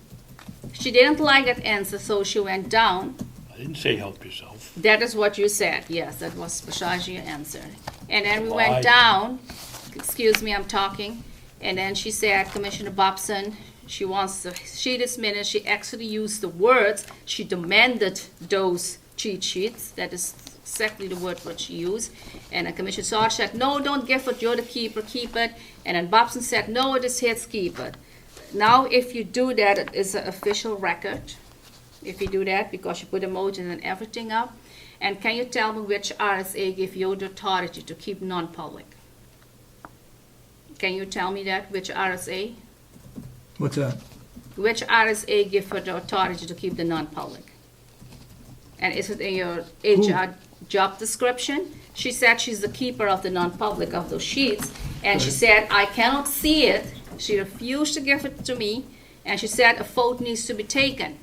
She didn't like that answer, so she went down. I didn't say help yourself. That is what you said. Yes, that was Bashaji's answer. And then we Why? went down. Excuse me, I'm talking. And then she said, Commissioner Babson, she wants to see this minute. She actually used the words. She demanded those cheat sheets. That is exactly the word what she used. And then Commissioner Sarge said, no, don't give it. You're the keeper. Keep it. And then Babson said, no, it is his. Keep it. Now, if you do that, it is an official record. If you do that, because you put emojis and everything up. And can you tell me which RSA gave you the authority to keep non-public? Can you tell me that? Which RSA? What's that? Which RSA gave her the authority to keep the non-public? And is it in your HR job description? She said she's the keeper of the non-public of those sheets. And she said, I cannot see it. She refused to give it to me, and she said a vote needs to be taken.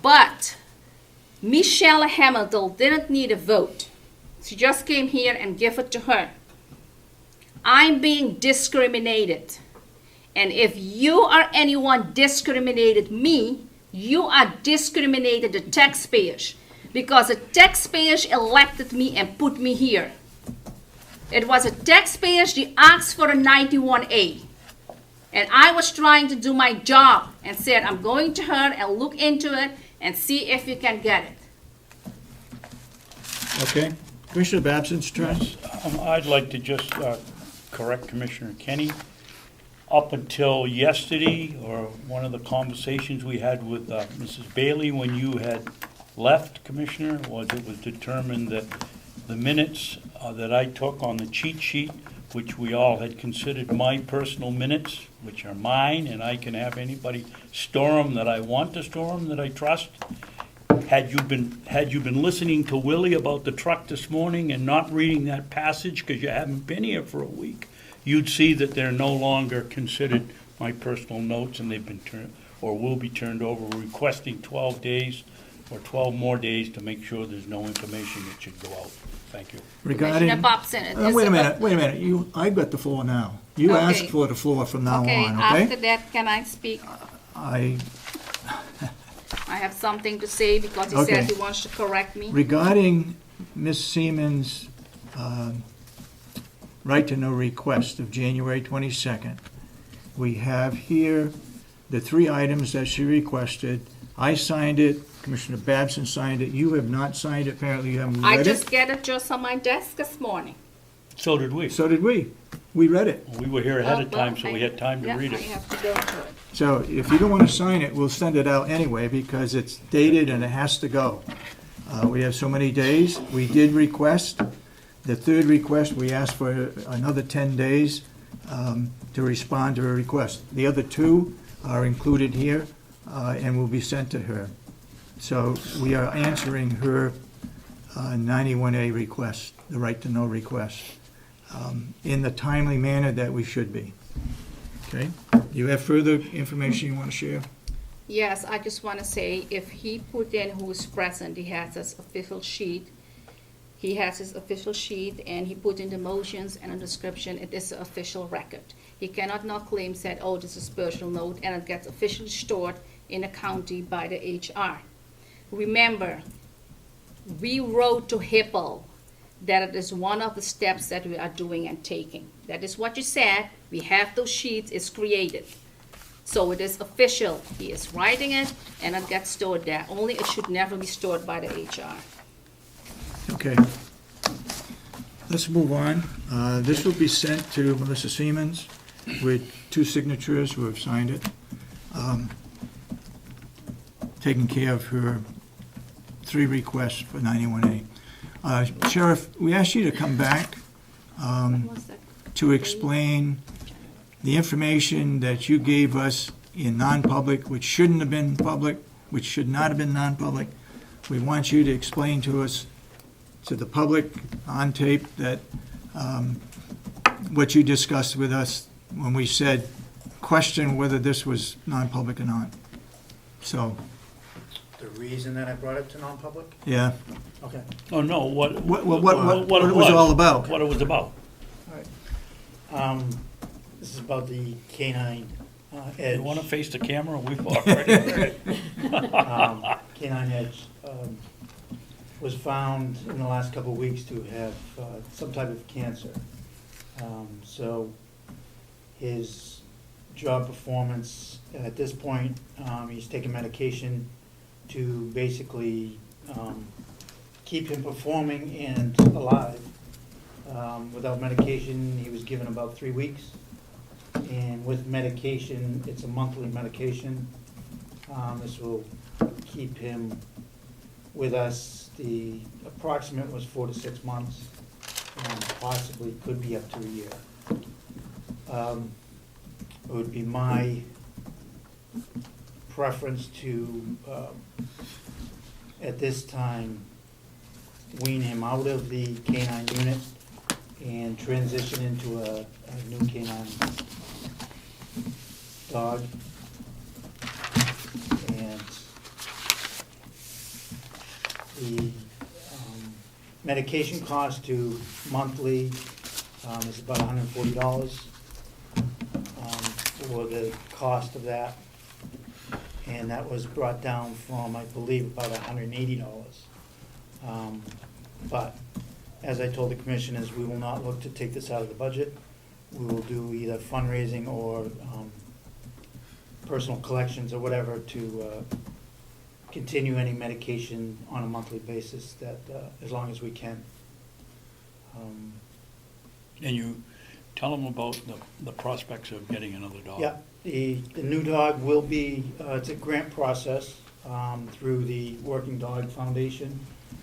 But Michelle Hamilton didn't need a vote. She just came here and gave it to her. I'm being discriminated. And if you or anyone discriminated me, you are discriminated the taxpayers. Because the taxpayers elected me and put me here. It was the taxpayers that asked for a 91A. And I was trying to do my job and said, I'm going to her and look into it and see if you can get it. Okay. Commissioner Babson's turn. I'd like to just correct Commissioner Kenney. Up until yesterday, or one of the conversations we had with Mrs. Bailey when you had left, Commissioner, was it was determined that the minutes that I took on the cheat sheet, which we all had considered my personal minutes, which are mine, and I can have anybody store them that I want to store them, that I trust. Had you been listening to Willie about the truck this morning and not reading that passage because you haven't been here for a week, you'd see that they're no longer considered my personal notes, and they've been turned, or will be turned over. We're requesting 12 days or 12 more days to make sure there's no information that should go out. Thank you. Regarding. Commissioner Babson, it is Wait a minute. I've got the floor now. You Okay. ask for the floor from now Okay, on, after okay? that, can I speak? I, I have something to say because he Okay. said he wants to correct me. regarding Ms. Seaman's right to know request of January 22nd, we have here the 3 items that she requested. I signed it, Commissioner Babson signed it, you have not signed it, apparently you haven't I read just it. get it just on my desk this morning. So did we. So did we. We read it. We were here ahead of Well, time, so we had time to read Yeah, I it. have to go to it. So if you don't want to sign it, we'll send it out anyway because it's dated and it has to go. We have so many days. We did request, the 3rd request, we asked for another 10 days to respond to her request. The other 2 are included here and will be sent to her. So we are answering her 91A request, the right to know request, in the timely manner that we should be. Okay? You have further information you want to share? Yes, I just want to say, if he put in who is present, he has his official sheet. He has his official sheet, and he put in the motions and a description. It is an official record. He cannot now claim, said, oh, this is personal note, and it gets officially stored in the county by the HR. Remember, we wrote to Hippel that it is one of the steps that we are doing and taking. That is what you said. We have those sheets, it's created. So it is official. He is writing it, and it gets stored there. Only it should never be stored by the HR. Okay. Let's move on. This will be sent to Melissa Siemens with 2 signatures who have signed it, taking care of her three requests for 91A. Sheriff, we asked you to come back What's that? to explain the information that you gave us in non-public, which shouldn't have been public, which should not have been non-public. We want you to explain to us, to the public on tape, that what you discussed with us when we said, question whether this was non-public or not. So, The reason that I brought it to non-public? yeah, Okay. Oh, no, what it it was all about. What it was about. This is about the canine edge. You want to face the camera? We've already heard it. Canine edge was found in the last couple of weeks to have some type of cancer. So his job performance, at this point, he's taking medication to basically keep him performing and alive. Without medication, he was given about 3 weeks. And with medication, it's a monthly medication. This will keep him with us. The approximate was 4 to 6 months, and possibly could be up to a year. It would be my preference to, at this time, wean him out of the canine unit and transition into a new canine dog. And the medication cost to monthly is about $140 for the cost of that. And that was brought down from, I believe, about $180. But as I told the commissioners, we will not look to take this out of the budget. We will do either fundraising or personal collections or whatever to continue any medication on a monthly basis, that as long as we can. And you tell them about the prospects of getting another dog. Yeah, the new dog will be, it's a grant process through the Working Dog Foundation.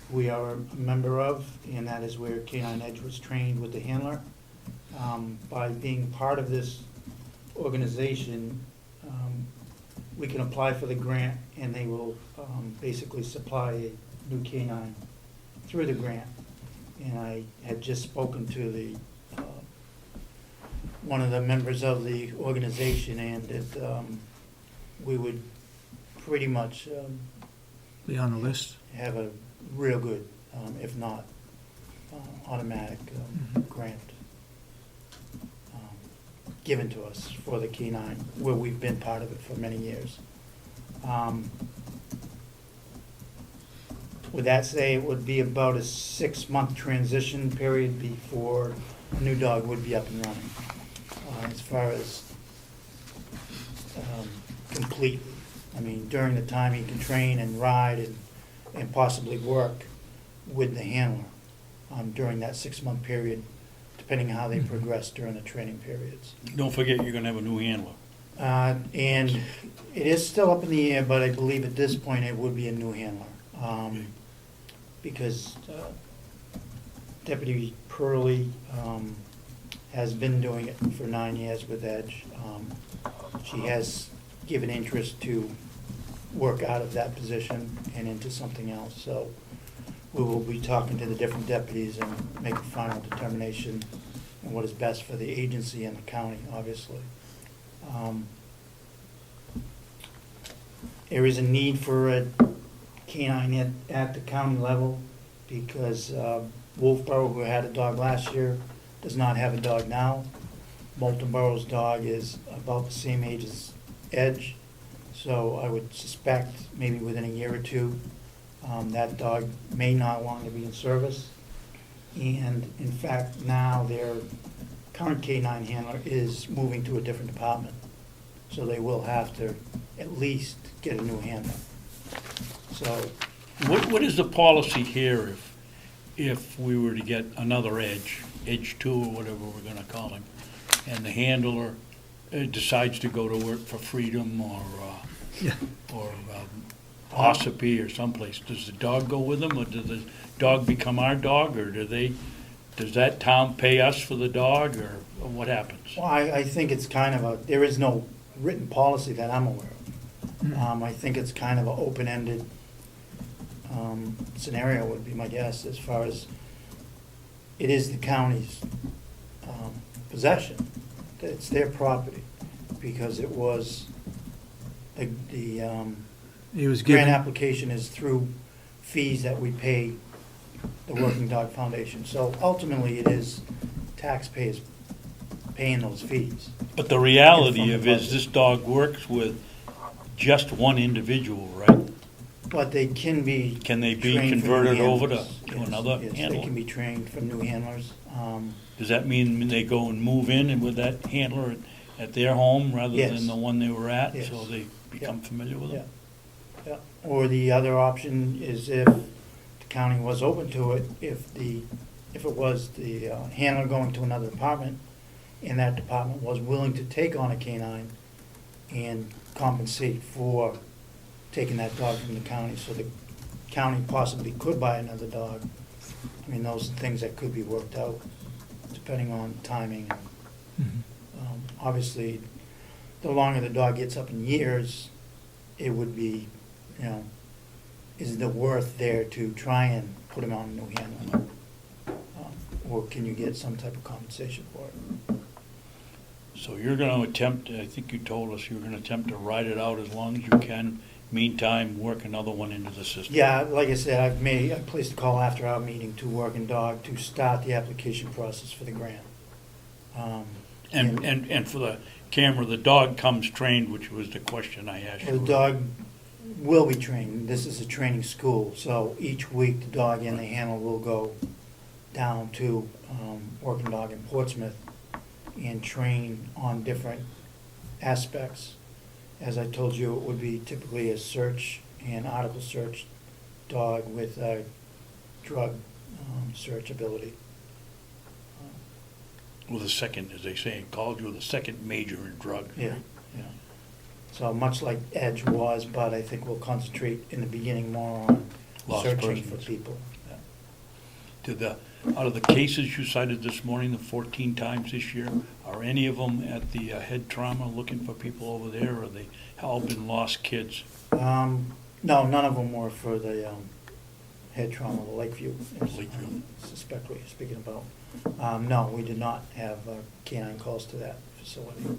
We are a member of, and that is where Canine Edge was trained with the handler. By being part of this organization, we can apply for the grant, and they will basically supply a new canine through the grant. And I had just spoken to the one of the members of the organization, and that we would pretty much Be on the list. have a real good, if not automatic grant given to us for the canine, where we've been part of it for many years. With that say, it would be about a 6-month transition period before a new dog would be up and running. As far as completely, I mean, during the time he can train and ride and possibly work with the handler during that 6-month period, depending on how they progress during the training periods. Don't forget, you're gonna have a new handler. And it is still up in the air, but I believe at this point it would be a new handler. Because Deputy Purley has been doing it for 9 years with Edge. She has given interest to work out of that position and into something else. So we will be talking to the different deputies and make a final determination on what is best for the agency and the county, obviously. There is a need for a canine at the county level, because Wolfboro, who had a dog last year, does not have a dog now. Moulton Borough's dog is about the same age as Edge, so I would suspect maybe within a year or two, that dog may not longer be in service. And in fact, now their current canine handler is moving to a different department, so they will have to at least get a new handler. So, What is the policy here if we were to get another Edge 2 or whatever we're gonna call him, and the handler decides to go to work for Freedom or Ossipee or someplace, does the dog go with them, or does the dog become our dog, or does that town pay us for the dog, or what happens? Well, I think it's kind of there is no written policy that I'm aware of. I think it's kind of an open-ended scenario would be my guess, as far as it is the county's possession. It's their property, because it was, the He was grant given, application is through fees that we pay the Working Dog Foundation. So ultimately, it is taxpayers paying those fees. But the reality From the of it is, budget. this dog works with just one individual, right? But they can be. Can they be trained for new converted over to handlers. Yes, another yes, handler? they can be trained from new handlers. Does that mean they go and move in and with that handler at their home rather Yes. than the one they were at? Yes. So they become familiar with Yeah. them? Yeah. Or the other option is, if the county was open to it, if it was the handler going to another department, and that department was willing to take on a canine and compensate for taking that dog from the county, so the county possibly could buy another dog. I mean, those are things that could be worked out, depending on timing. Obviously, the longer the dog gets up in years, it would be, is the worth there to try and put him on a new handler? Or can you get some type of compensation for it? So you're gonna attempt, I think you told us you were gonna attempt to ride it out as long as you can, meantime, work another one into the system. Yeah, like I said, I placed a call after our meeting to Working Dog to start the application process for the grant. And for the camera, the dog comes trained, which was the question I asked you. The dog will be trained. This is a training school, so each week the dog and the handler will go down to Working Dog in Portsmouth and train on different aspects. As I told you, it would be typically a search and article search dog with a drug search ability. With a second, as they say in college, with a second major in drugs. Yeah, yeah. So much like Edge was, but I think we'll concentrate in the beginning more on Lost searching for persons. people. Out of the cases you cited this morning, the 14 times this year, are any of them at the head trauma looking for people over there, or they all been lost kids? No, none of them were for the head trauma, the Lakeview. Lakeview. Suspect what you're speaking about. No, we did not have canine calls to that facility.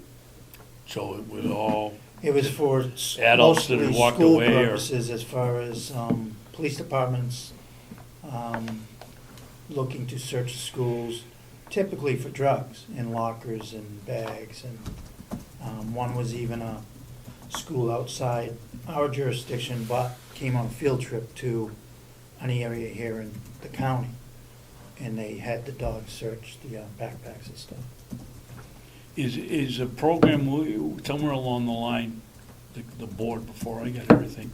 So it was all, It was for Adults that had mostly walked school away, or- purposes, as far as police departments looking to search schools, typically for drugs in lockers and bags. And one was even a school outside our jurisdiction, but came on a field trip to an area here in the county, and they had the dogs search the backpacks and stuff. is a program, somewhere along the line, the board, before I got everything,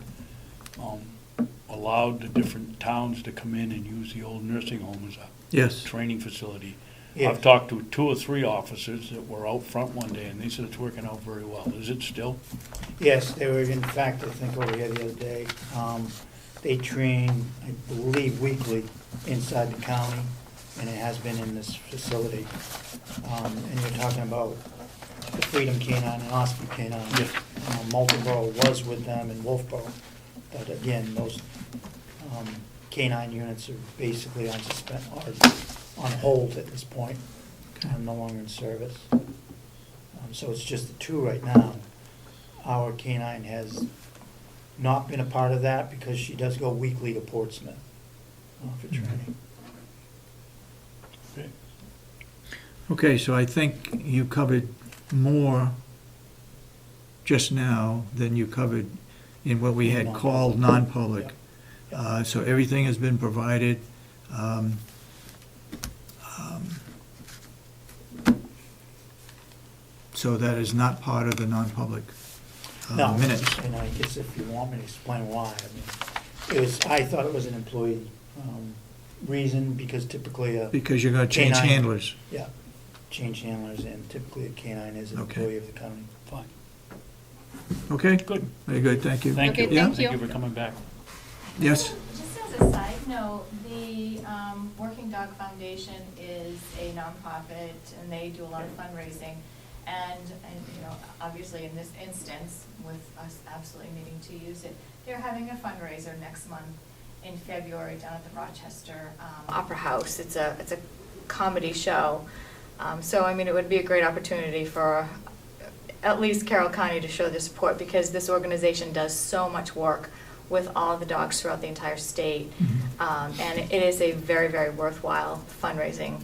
allowed the different towns to come in and use the old nursing home as a yes. training facility? Yeah. I've talked to 2 or 3 officers that were out front one day, and they said it's working out very well. Is it still? Yes, they were, in fact, I think over here the other day, they train, I believe, weekly inside the county, and it has been in this facility. And you're talking about the Freedom Canine and Ossipee Canine. Yes. Multiborough was with them in Wolfboro, but again, those canine units are basically on hold at this point, no longer in service. So it's just the 2 right now. Our canine has not been a part of that because she does go weekly to Portsmouth for training. Okay. Okay, so I think you covered more just now than you covered in what we had called non-public. So everything has been provided. So that is not part of the non-public No, minutes. and I guess if you want me to explain why, I thought it was an employee reason, because typically Because you're going to change Canine. handlers. yeah, change handlers, and typically a canine is an Okay. employee of the county. Fine. Okay? Good. Very good, thank you. Thank you. Okay, thank Thank you. you for coming back. Yes? Just as a side note, the Working Dog Foundation is a nonprofit, and they do a lot of fundraising. And, you know, obviously in this instance, with us absolutely needing to use it, they're having a fundraiser next month in February down at the Rochester Opera House. It's a comedy show. So, I mean, it would be a great opportunity for at least Carroll County to show their support, because this organization does so much work with all the dogs throughout the entire state. And it is a very, very worthwhile fundraising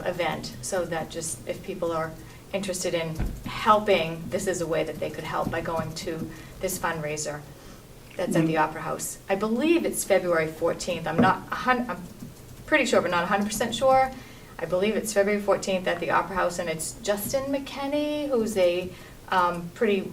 event. So that just, if people are interested in helping, this is a way that they could help by going to this fundraiser that's at the Opera House. I believe it's February 14th. I'm pretty sure, but not 100% sure. I believe it's February 14th at the Opera House, and it's Justin McKenney, who's a pretty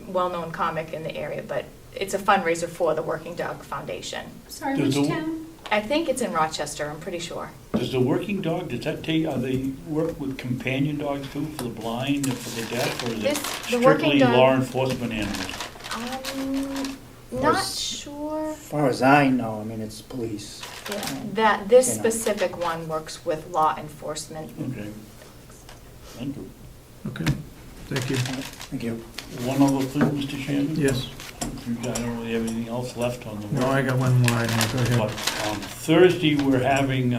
well-known comic in the area, but it's a fundraiser for the Working Dog Foundation. Sorry, Does which the- town? I think it's in Rochester, I'm pretty sure. Does the working dog, does that take, they work with companion dogs too, for the blind and for the deaf, or is it The working strictly dog- law enforcement animals? Not sure. As far as I know, I mean, it's police. That this You know. specific one works with law enforcement. Okay. Thank you. Okay, thank you. Thank you. One other thing, Mr. Chairman? Yes. I don't really have anything else left on the. No, I got one more item, go But ahead. Thursday, we're having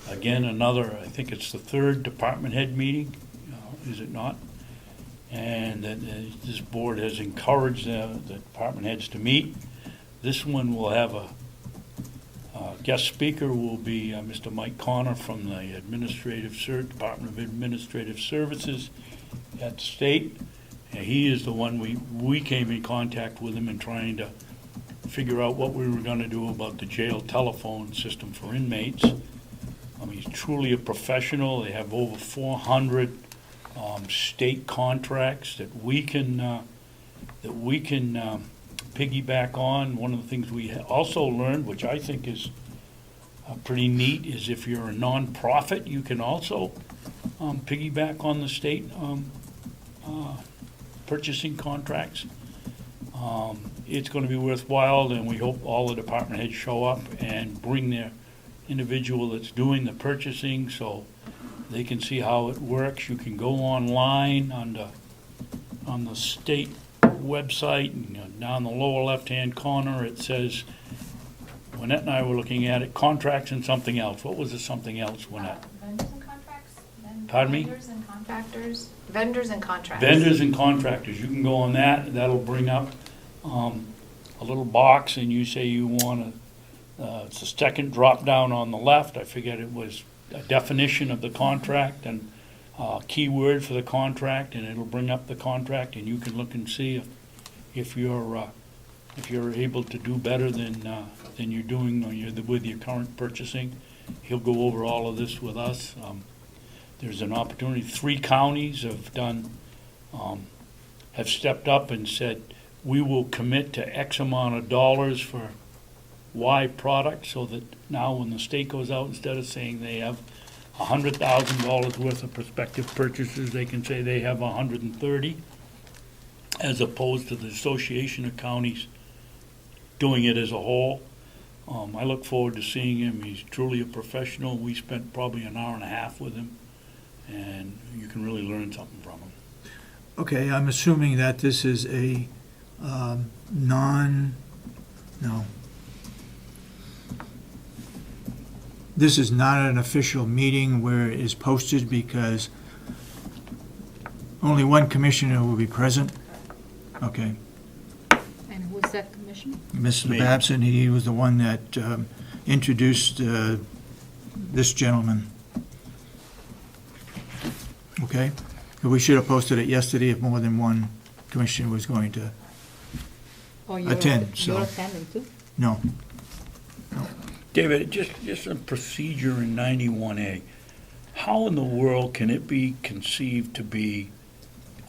again, another, I think it's the third department head meeting, is it not? And this board has encouraged the department heads to meet. This one will have a guest speaker will be Mr. Mike Connor from the Department of Administrative Services at the state. And he is the one, we came in contact with him in trying to figure out what we were gonna do about the jail telephone system for inmates. He's truly a professional. They have over 400 state contracts that we can piggyback on. One of the things we also learned, which I think is pretty neat, is if you're a nonprofit, you can also piggyback on the state purchasing contracts. It's going to be worthwhile, and we hope all the department heads show up and bring their individual that's doing the purchasing so they can see how it works. You can go online on the state website, and down the lower left-hand corner it says, Lynette and I were looking at it, contracts and something else. What was the something else, Lynette? Vendors and contracts? Pardon me? Vendors and contractors? Vendors and contracts. Vendors and contractors, you can go on that, that'll bring up a little box, and you say you want it's the second drop down on the left. I forget, it was a definition of the contract and keyword for the contract, and it'll bring up the contract, and you can look and see if you're able to do better than you're doing with your current purchasing. He'll go over all of this with us. There's an opportunity. 3 counties have stepped up and said, we will commit to X amount of dollars for Y product, so that now when the state goes out, instead of saying they have $100,000 worth of prospective purchases, they can say they have 130, as opposed to the Association of Counties doing it as a whole. I look forward to seeing him. He's truly a professional. We spent probably an hour and a half with him, and you can really learn something from him. Okay, I'm assuming that this is a this is not an official meeting where it is posted, because only one commissioner will be present. Okay. And who is that commissioner? Mr. Me. Babson, he was the one that introduced this gentleman. Okay? We should have posted it yesterday if more than one commissioner was going to. Oh, you're Attend, so- You're attending too? No. David, just a procedure in 91A. How in the world can it be conceived to be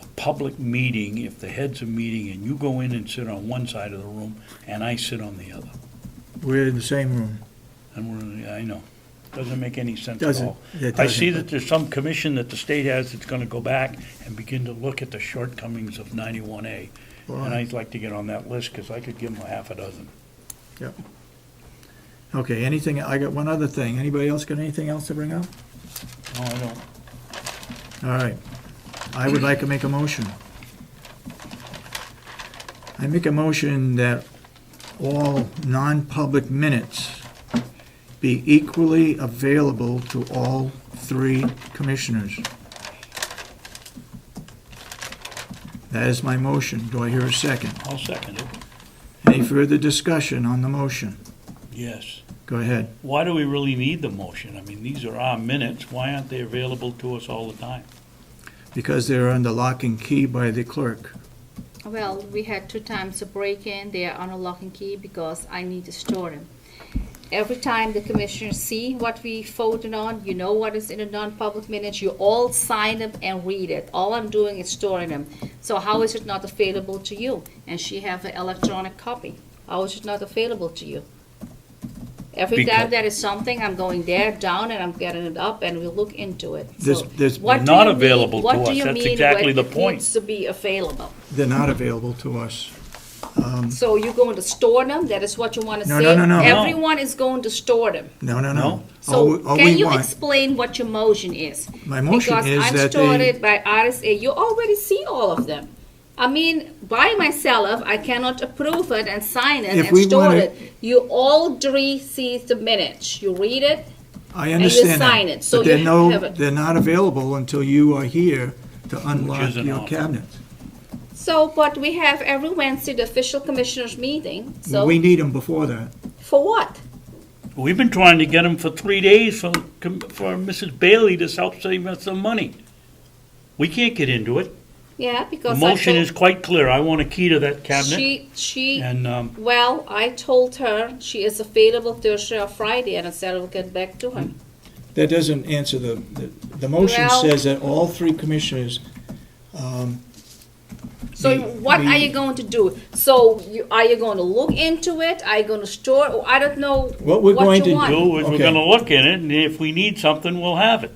a public meeting if the heads of meeting and you go in and sit on one side of the room and I sit on the other? We're in the same room. And I know. Doesn't make any sense at Doesn't. all. It I see doesn't. that there's some commission that the state has that's gonna go back and begin to look at the shortcomings of 91A. Well, And I'd like to get on that list, because I could give them a half a dozen. Yep. Okay, anything, I got one other thing. Anybody else got anything else to bring up? No, I don't. All right. I would like to make a motion. I make a motion that all non-public minutes be equally available to all three commissioners. That is my motion. Do I hear a second? I'll second it. Any further discussion on the motion? Yes. Go ahead. Why do we really need the motion? I mean, these are our minutes. Why aren't they available to us all the time? Because they're under lock and key by the clerk. Well, we had 2 times a break-in, they are on a lock and key because I need to store them. Every time the commissioners see what we voted on, you know what is in the non-public minutes, you all sign them and read it. All I'm doing is storing them. So how is it not available to you? And she have an electronic copy. How is it not available to you? Every time Because- there is something, I'm going there, down, and I'm getting it up, and we'll look into it. This- So this- what do Not you mean- available to what do us. you That's mean exactly when the it point. needs to be available? They're not available to us. So you're going to store them? That is what you want to No, say? no, no, no. Everyone is going to store them. No, no, No. no. So All can we you want- explain what your motion is? My motion is Because I'm that started by RSA, you already see all of them. I mean, by myself, I cannot approve it and sign it If and we store wanna- it. You all three see the minutes. You read it, I you understand sign that. it, so But you have it. they're not available until you are here to unlock isn't your often. cabinet. So, but we have every Wednesday the official commissioners meeting, so We need them before that. for what? We've been trying to get them for 3 days for Mrs. Bailey to help save us some money. We can't get into it. Yeah, The because motion is quite clear. I want a key to that cabinet. She, And, well, I told her she is available Thursday or Friday, and I said I'll get back to her. That doesn't answer the motion Well- says that all three commissioners, So what are you going to do? So are you going to look into it? Are you going to store, or I don't know What we're going you to want. do is we're Okay. gonna look in it, and if we need something, we'll have it.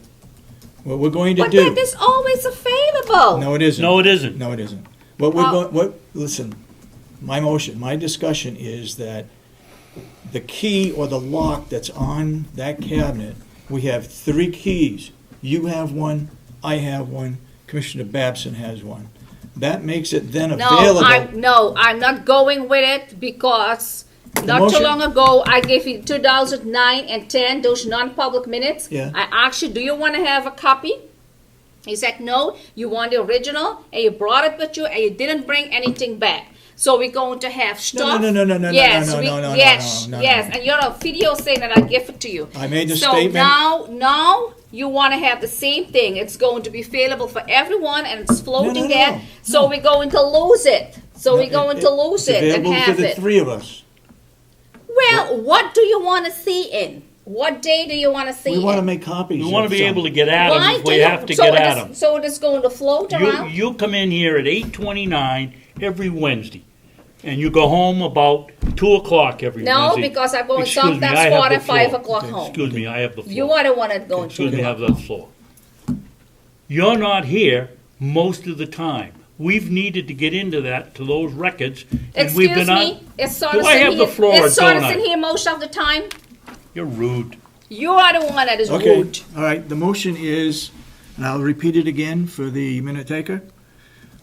what we're going to But do. that is always available. No, it isn't. No, it isn't. No, it isn't. What we're Oh. going, listen, my motion, my discussion is that the key or the lock that's on that cabinet, we have 3 keys. You have one, I have one, Commissioner Babson has one. That makes it then available. I'm not going with it because not too motion- long ago, I gave you 2009 and 10, those non-public minutes. Yeah. I asked you, do you want to have a copy? He said, no, you want the original, and you brought it with you, and you didn't bring anything back. So we're going to have stuff. no, Yes, no, yes, no, yes, and you're a video saying that I give it to you. I made the So statement. now you want to have the same thing. It's going to be available for everyone, and it's floating no, there. So we're going to lose it. So we're going to lose it and It's available have to the it. 3 of us. Well, what do you want to see in? What day do you want to see We want to in? make copies. We wanna of be some. able to get at them Why if do we you- have to so get it at is- them. So it is going to float around? You come in here at 8:29 every Wednesday, and you go home about 2 o'clock every No, Wednesday. because I'm going Excuse me, sometimes I have 4 the and 5 floor. o'clock home. Excuse me, I have the floor. You are the one that's going Excuse me, I have to. the floor. You're not here most of the time. We've needed to get into that, to those records, and we've Excuse been on. me, is Do I have Sorensen the here? floor, Is don't I? Sorensen here most of the time? You're rude. You are the one that is Okay, rude. all right, the motion is, and I'll repeat it again for the minute taker.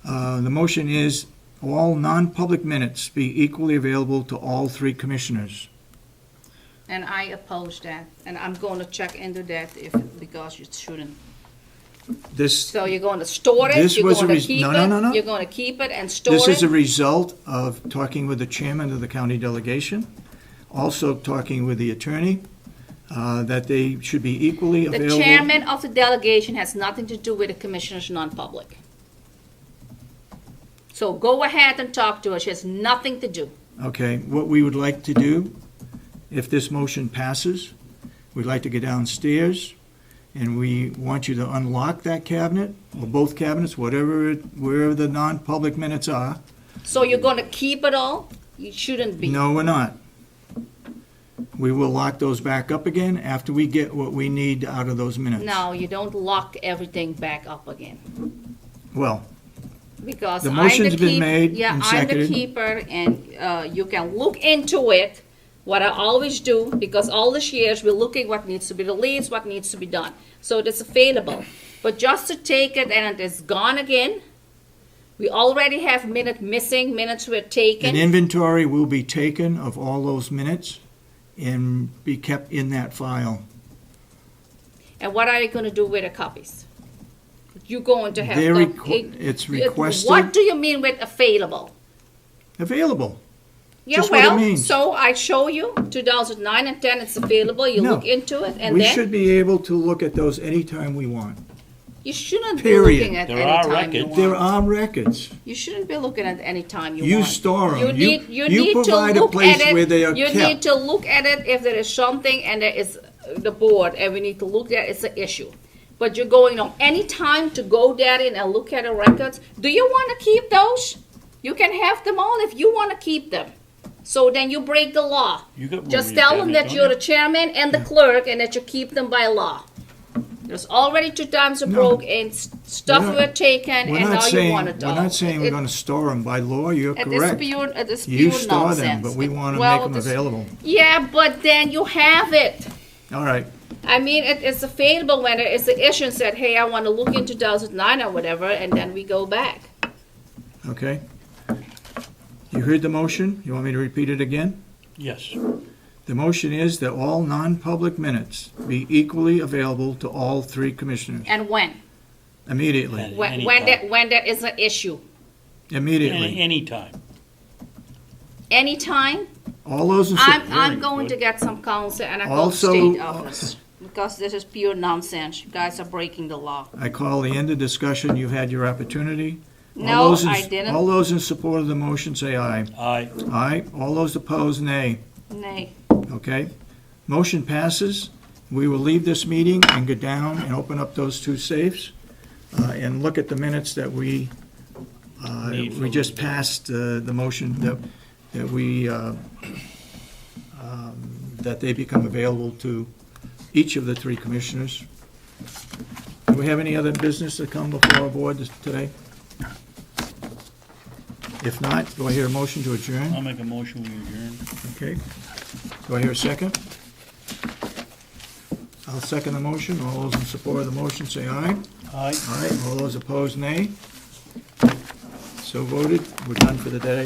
The motion is all non-public minutes be equally available to all 3 commissioners. And I oppose that, and I'm going to check into that because you shouldn't. This, So you're going to store it, This you're was a going to res- keep no, it, no, no, no. you're going to keep it and store this is a it. result of talking with the chairman of the county delegation, also talking with the attorney, that they should be equally The available. chairman of the delegation has nothing to do with the commissioners non-public. So go ahead and talk to her, she has nothing to do. Okay, what we would like to do, if this motion passes, we'd like to go downstairs, and we want you to unlock that cabinet, or both cabinets, wherever the non-public minutes are. So you're going to keep it all? You shouldn't be. No, we're not. We will lock those back up again after we get what we need out of those minutes. No, you don't lock everything back up again. Well, Because The I'm motion's been made Yeah, and I'm the seconded. keeper, and you can look into it, what I always do, because all these years, we're looking what needs to be released, what needs to be done. So it is available. But just to take it and it is gone again, we already have minutes were an taken. inventory will be taken of all those minutes and be kept in that file. And what are you gonna do with the copies? You're going to have. It's requested, What do you mean with available? available. Yeah, Just what it well, means. so I show you 2009 and 10, it's available, you No. look into it, and We then should be able to look at those anytime we want. you shouldn't be Period. looking at There any are time you records. There want. are records. You shouldn't be looking at any time you You want. store You them. need, You need to provide a look place at it. where they are You need kept. to look at it if there is something and there is the board, and we need to look at it's an issue. But you're going on any time to go there and look at the records. Do you want to keep those? You can have them all if you want to keep them. So then you break the law. You got room Just in your tell them cabinet, that don't you're you? the chairman and the clerk and that you keep them by law. There's already 2 times a No. broke and stuff We're not- were taken We're and not now you saying, want it we're all. not saying we're It- gonna store them by law, you're It is correct. pure, it is You pure store nonsense. them, but we wanna Well, make them this- available. Yeah, but then you have it. All right, I mean, it's available when there is an issue and said, hey, I want to look in 2009 or whatever, and then we go back. okay. You heard the motion? You want me to repeat it again? Yes. The motion is that all non-public minutes be equally available to all 3 commissioners And when? immediately, And- When there is an issue. immediately. Anytime. Anytime, All those in I'm support, going to get some counsel and I call the Also, state office. Because this is pure nonsense. You guys are breaking the law. I call the end of discussion, you've had your opportunity. All No, those in- I didn't. All those in support of the motion say aye. Aye. Aye. All those opposed, nay. Nay. Okay? Motion passes. We will leave this meeting and go down and open up those 2 safes and look at the minutes that we just passed, the motion that we, that they become available to each of the 3 commissioners. Do we have any other business to come before our board today? If not, do I hear a motion to adjourn? I'll make a motion, we adjourn. Okay. Do I hear a second? I'll second the motion. All those in support of the motion say aye. Aye. Aye. All those opposed, nay. So voted. We're done for the day.